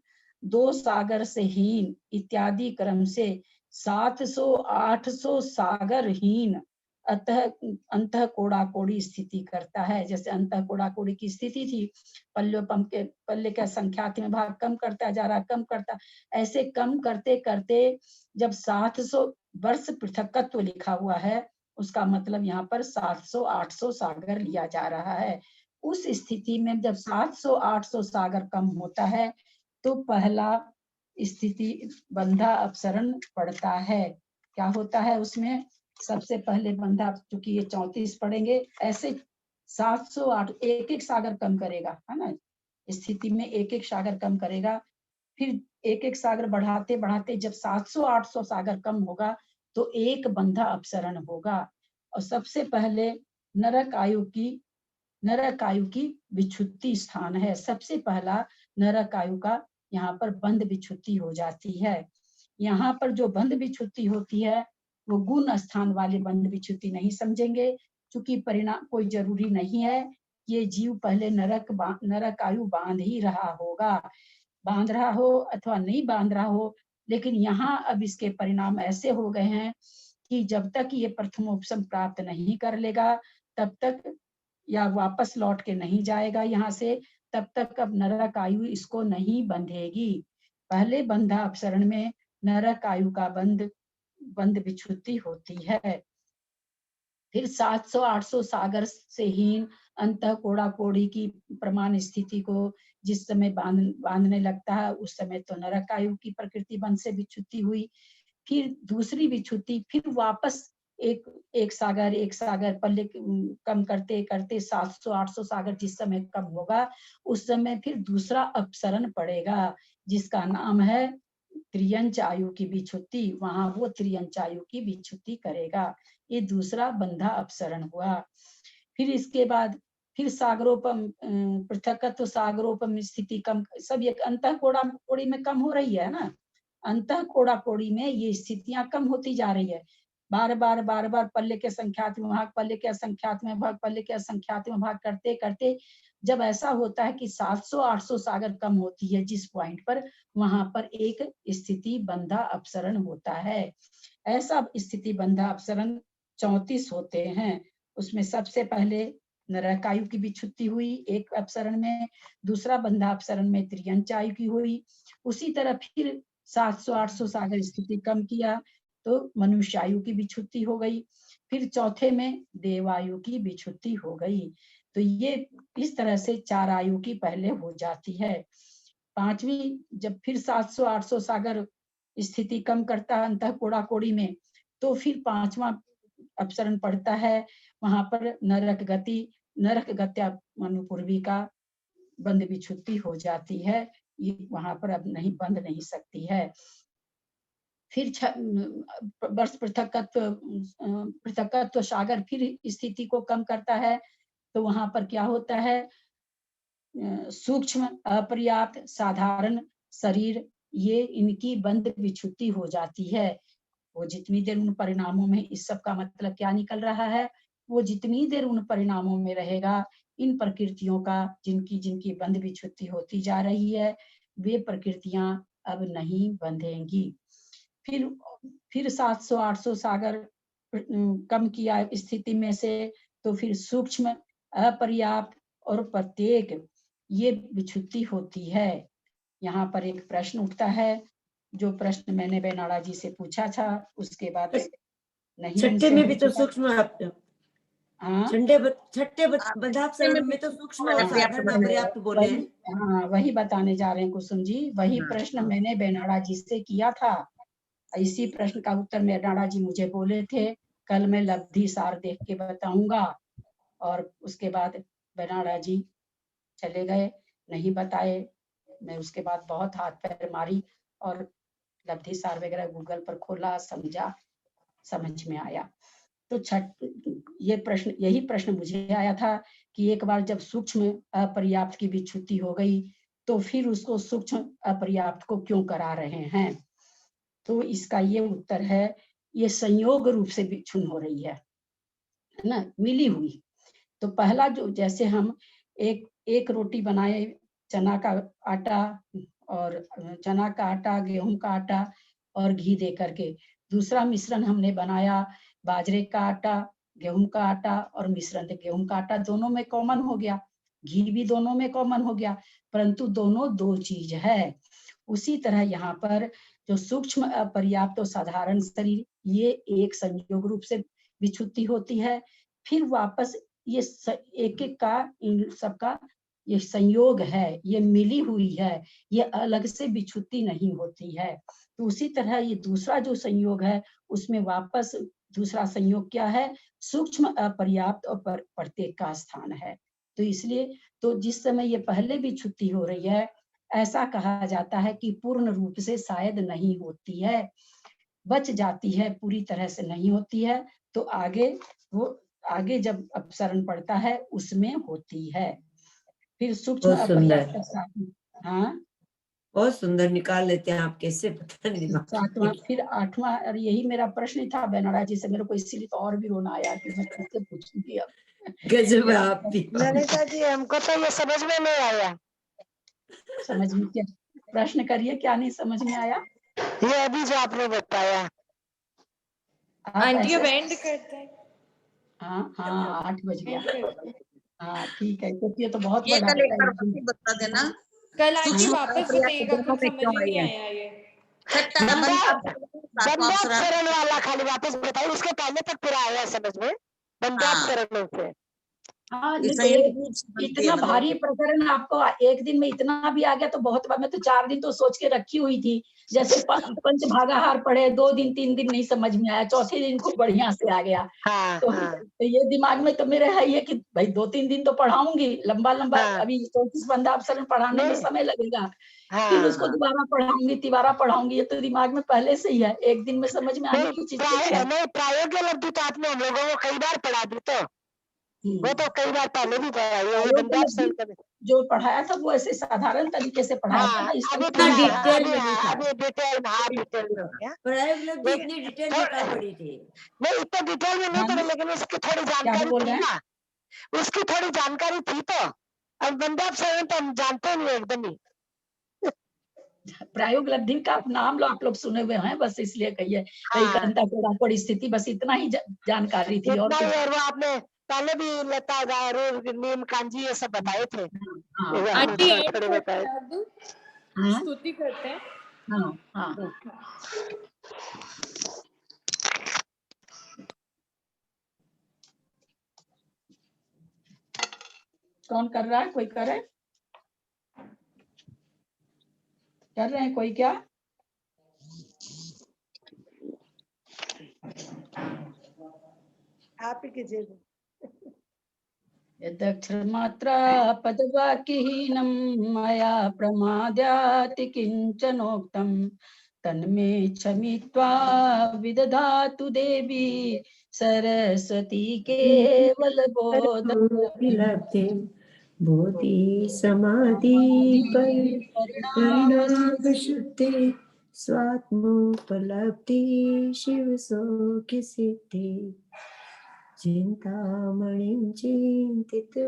2 सागर से हीन इत्यादि क्रम से 700-800 सागर हीन अंतः कोड़ा कोड़ी स्थिति करता है। जैसे अंतः कोड़ा कोड़ी की स्थिति थी, पल्ले का संख्यात्मक भाग कम करता जा रहा, कम करता, ऐसे कम करते करते जब 700 वर्ष पृथकत्व लिखा हुआ है उसका मतलब यहाँ पर 700-800 सागर लिया जा रहा है। उस स्थिति में जब 700-800 सागर कम होता है तो पहला स्थिति बंधा अपसरण पड़ता है। क्या होता है उसमें? सबसे पहले बंधा, चूंकि ये 34 पढ़ेंगे, ऐसे 700-800 एक सागर कम करेगा, है ना, स्थिति में एक सागर कम करेगा। फिर एक सागर बढ़ाते बढ़ाते जब 700-800 सागर कम होगा तो एक बंधा अपसरण होगा। और सबसे पहले नरक आयु की विच्छुत्ति स्थान है। सबसे पहला नरक आयु का यहाँ पर बंध विच्छुत्ति हो जाती है। यहाँ पर जो बंध विच्छुत्ति होती है वो गुण स्थान वाले बंध विच्छुत्ति नहीं समझेंगे, क्योंकि परिणाम कोई जरूरी नहीं है ये जीव पहले नरक आयु बांध ही रहा होगा, बांध रहा हो अथवा नहीं बांध रहा हो, लेकिन यहाँ अब इसके परिणाम ऐसे हो गए हैं कि जब तक ये प्रथमोपशम प्राप्त नहीं कर लेगा तब तक, या वापस लौट के नहीं जाएगा यहाँ से, तब तक अब नरक आयु इसको नहीं बंधेगी। पहले बंधा अपसरण में नरक आयु का बंध विच्छुत्ति होती है। फिर 700-800 सागर से हीन अंतः कोड़ा कोड़ी की प्रमाण स्थिति को जिस समय बांधने लगता है उस समय तो नरक आयु की प्रकृति बंध से विच्छुत्ति हुई। फिर दूसरी विच्छुत्ति, फिर वापस एक सागर पल्ले कम करते करते 700-800 सागर जिस समय कम होगा उस समय फिर दूसरा अपसरण पड़ेगा जिसका नाम है त्रियंच आयु की विच्छुत्ति। वहां वो त्रियंच आयु की विच्छुत्ति करेगा। ये दूसरा बंधा अपसरण हुआ। फिर इसके बाद फिर सागरोपम पृथकत्व सागरोपम स्थिति कम, सब एक अंतः कोड़ा कोड़ी में कम हो रही है ना, अंतः कोड़ा कोड़ी में ये स्थितियां कम होती जा रही है। बार बार पल्ले के संख्यात में भाग, पल्ले के असंख्यात में भाग, पल्ले के असंख्यात में भाग करते करते जब ऐसा होता है कि 700-800 सागर कम होती है जिस पॉइंट पर, वहां पर एक स्थिति बंधा अपसरण होता है। ऐसा स्थिति बंधा अपसरण 34 होते हैं। उसमें सबसे पहले नरक आयु की विच्छुत्ति हुई एक अपसरण में, दूसरा बंधा अपसरण में त्रियंच आयु की हुई। उसी तरह फिर 700-800 सागर स्थिति कम किया तो मनुष्य आयु की विच्छुत्ति हो गई। फिर चौथे में देवायु की विच्छुत्ति हो गई। तो ये इस तरह से 4 आयु की पहले हो जाती है। पांचवी जब फिर 700-800 सागर स्थिति कम करता है अंतः कोड़ा कोड़ी में, तो फिर 5वां अपसरण पड़ता है। वहां पर नरक गत्या मनुपूर्वी का बंध विच्छुत्ति हो जाती है। ये वहां पर अब नहीं बंध नहीं सकती है। फिर वर्ष पृथकत्व सागर फिर स्थिति को कम करता है। तो वहां पर क्या होता है, सूक्ष्म अपर्याप्त साधारण शरीर, ये इनकी बंध विच्छुत्ति हो जाती है। वो जितनी देर उन परिणामों में, इस सब का मतलब क्या निकल रहा है, वो जितनी देर उन परिणामों में रहेगा इन प्रकृतियों का जिनकी बंध विच्छुत्ति होती जा रही है वे प्रकृतियां अब नहीं बंधेंगी। फिर 700-800 सागर कम किया स्थिति में से, तो फिर सूक्ष्म अपर्याप्त और प्रत्येक ये विच्छुत्ति होती है। यहाँ पर एक प्रश्न उठता है, जो प्रश्न मैंने बेनाड़ा जी से पूछा था उसके बाद नहीं, छठे में भी तो सूक्ष्म, छठे बंधापसरण में तो सूक्ष्म और साधारण अपर्याप्त बोले हैं। हाँ, वही बताने जा रहे हैं कुसुम जी, वही प्रश्न मैंने बेनाड़ा जी से किया था। इसी प्रश्न का उत्तर बेनाड़ा जी मुझे बोले थे कल मैं लब्धि सार देख के बताऊंगा, और उसके बाद बेनाड़ा जी चले गए, नहीं बताए। मैं उसके बाद बहुत हाथ पैर मारी और लब्धि सार वगैरह गूगल पर खोला, समझा, समझ में आया। तो यही प्रश्न मुझे आया था कि एक बार जब सूक्ष्म अपर्याप्त की विच्छुत्ति हो गई तो फिर उसको सूक्ष्म अपर्याप्त को क्यों करा रहे हैं। तो इसका ये उत्तर है, ये संयोग रूप से विच्छुन्न हो रही है ना, मिली हुई। तो पहला जो, जैसे हम एक रोटी बनाए चना का आटा गेहूं का आटा और घी दे करके, दूसरा मिश्रण हमने बनाया बाजरे का आटा, गेहूं का आटा और मिश्रण गेहूं का आटा, दोनों में कॉमन हो गया, घी भी दोनों में कॉमन हो गया, परंतु दोनों दो चीज है। उसी तरह यहाँ पर जो सूक्ष्म अपर्याप्त और साधारण शरीर, ये एक संयोग रूप से विच्छुत्ति होती है, फिर वापस ये एक एक का इन सबका ये संयोग है, ये मिली हुई है, ये अलग से विच्छुत्ति नहीं होती है। तो उसी तरह ये दूसरा जो संयोग है उसमें वापस दूसरा संयोग क्या है, सूक्ष्म अपर्याप्त और प्रत्येक का स्थान है। तो इसलिए तो जिस समय ये पहले विच्छुत्ति हो रही है, ऐसा कहा जाता है कि पूर्ण रूप से शायद नहीं होती है, बच जाती है, पूरी तरह से नहीं होती है। तो आगे जब अपसरण पड़ता है उसमें होती है। फिर सूक्ष्म बहुत सुंदर। अपर्याप्त, हाँ बहुत सुंदर निकाल लेते हैं आप, कैसे पता नहीं दिमाग में। सातवां, फिर आठवां, और यही मेरा प्रश्न था बेनारा जी से, मेरे को इसीलिए तो और भी रोना आया कि मैं किससे पूछूंगी अब। गजब है आप भी। ललिता जी हमको तो ये समझ में नहीं आया। समझ में क्या, प्रश्न करिए, क्या नहीं समझ में आया? ये अभी जो आपने बताया। आप आंटी अब ऐसे, एंड करते हैं। हाँ 8 बज गया। एंड करते हैं। हाँ ठीक है, क्योंकि ये तो बहुत ये बड़ा कल एक बार है। वापस बता देना। कल आंटी सूक्ष्म वापस अपर्याप्त बताइएगा, दोनों कुछ में समझ क्यों ही आई नहीं है? आया ये। छठा बंदा बंध्यापकरण वाला खाली वापस बताइए, उसके पहले तक पूरा आया समझ में, बंध्यापकरण से। हाँ ये नहीं तो संयोग एक रूप से बनती है, इतना मतलब भारी प्रकरण आपको एक दिन में इतना भी आ गया तो बहुत बार, मैं तो 4 दिन तो सोच के रखी हुई थी। जैसे पंच भागाहार पढ़े, 2 दिन 3 दिन नहीं समझ में आया, चौथे दिन खूब बढ़िया से आ गया। हाँ, तो हाँ, ये दिमाग में तो मेरे है ये कि भाई 2-3 दिन तो पढ़ाऊंगी, लंबा हाँ। अभी 34 बंदा अपसरण पढ़ाने में नहीं, समय लगेगा, हाँ, फिर उसको हाँ। दोबारा पढ़ाऊंगी, तिबारा पढ़ाऊंगी, ये तो दिमाग में पहले से ही है। एक दिन में समझ में आने की चीज है। नहीं प्रायोगिक लब्धि तो आपने हम लोगों को कई बार पढ़ा दी, तो वो तो कई बार पहले भी पढ़ाई है, ये बंध्यापकरण जो पढ़ाया था वो ऐसे साधारण तरीके से पढ़ाया था ना, अभी डिटेल में नहीं था। अभी डिटेल में, हाँ डिटेल में हो गया। प्रायोगिक लब्धि इतनी डिटेल में कहाँ पढ़ी थी? नहीं इतना डिटेल में नहीं पढ़े, लेकिन उसकी थोड़ी जानकारी बोल थी रहे हैं? ना, उसकी थोड़ी जानकारी थी। तो अब बंध्यापकरण तो हम जानते नहीं एकदम ही। प्रायोग लब्धि का आप नाम लो, आप लोग सुने हुए हैं, बस इसलिए कहिए वैकंता कोरापुर स्थिति, बस इतना ही जानकारी थी। और इतना ही, कुछ और वो आपने पहले भी लता गारू नीम कांजी ये सब बताए थे। आंटी एंड थोड़े करते बताए। हैं अब, स्तुति करते हैं। हाँ कौन कर रहा है? कोई करे? कर रहे हैं कोई? क्या आप ही कीजिए। यदक्षरमात्रा पदवाक्यहीनं मया प्रमाद्याति किञ्चनोक्तं तन्मे क्षमित्वा विदधातु देवी सरस्वती केवलबोधम्। बोधि समाधि परिणाम शुद्धि स्वात्मोपलब्धि शिव सौख्य सिद्धि चिंतामणिं चिन्तितवस्तुदाने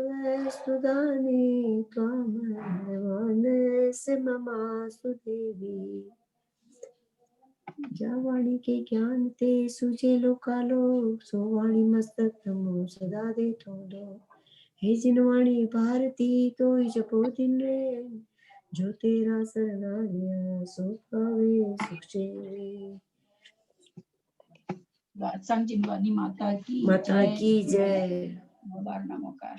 त्वामनसे ममासु देवी। जा वाणी के ज्ञान ते सुजे लोकालोक सो वाणी मस्तक नमो सदा दे थोड़ो। हे जिनवाणी भारती तो जपो दिन रे जो तेरा शरणा गया सो पावे सुख चैन। संजीवनी माता की माता की जय। नमोकार।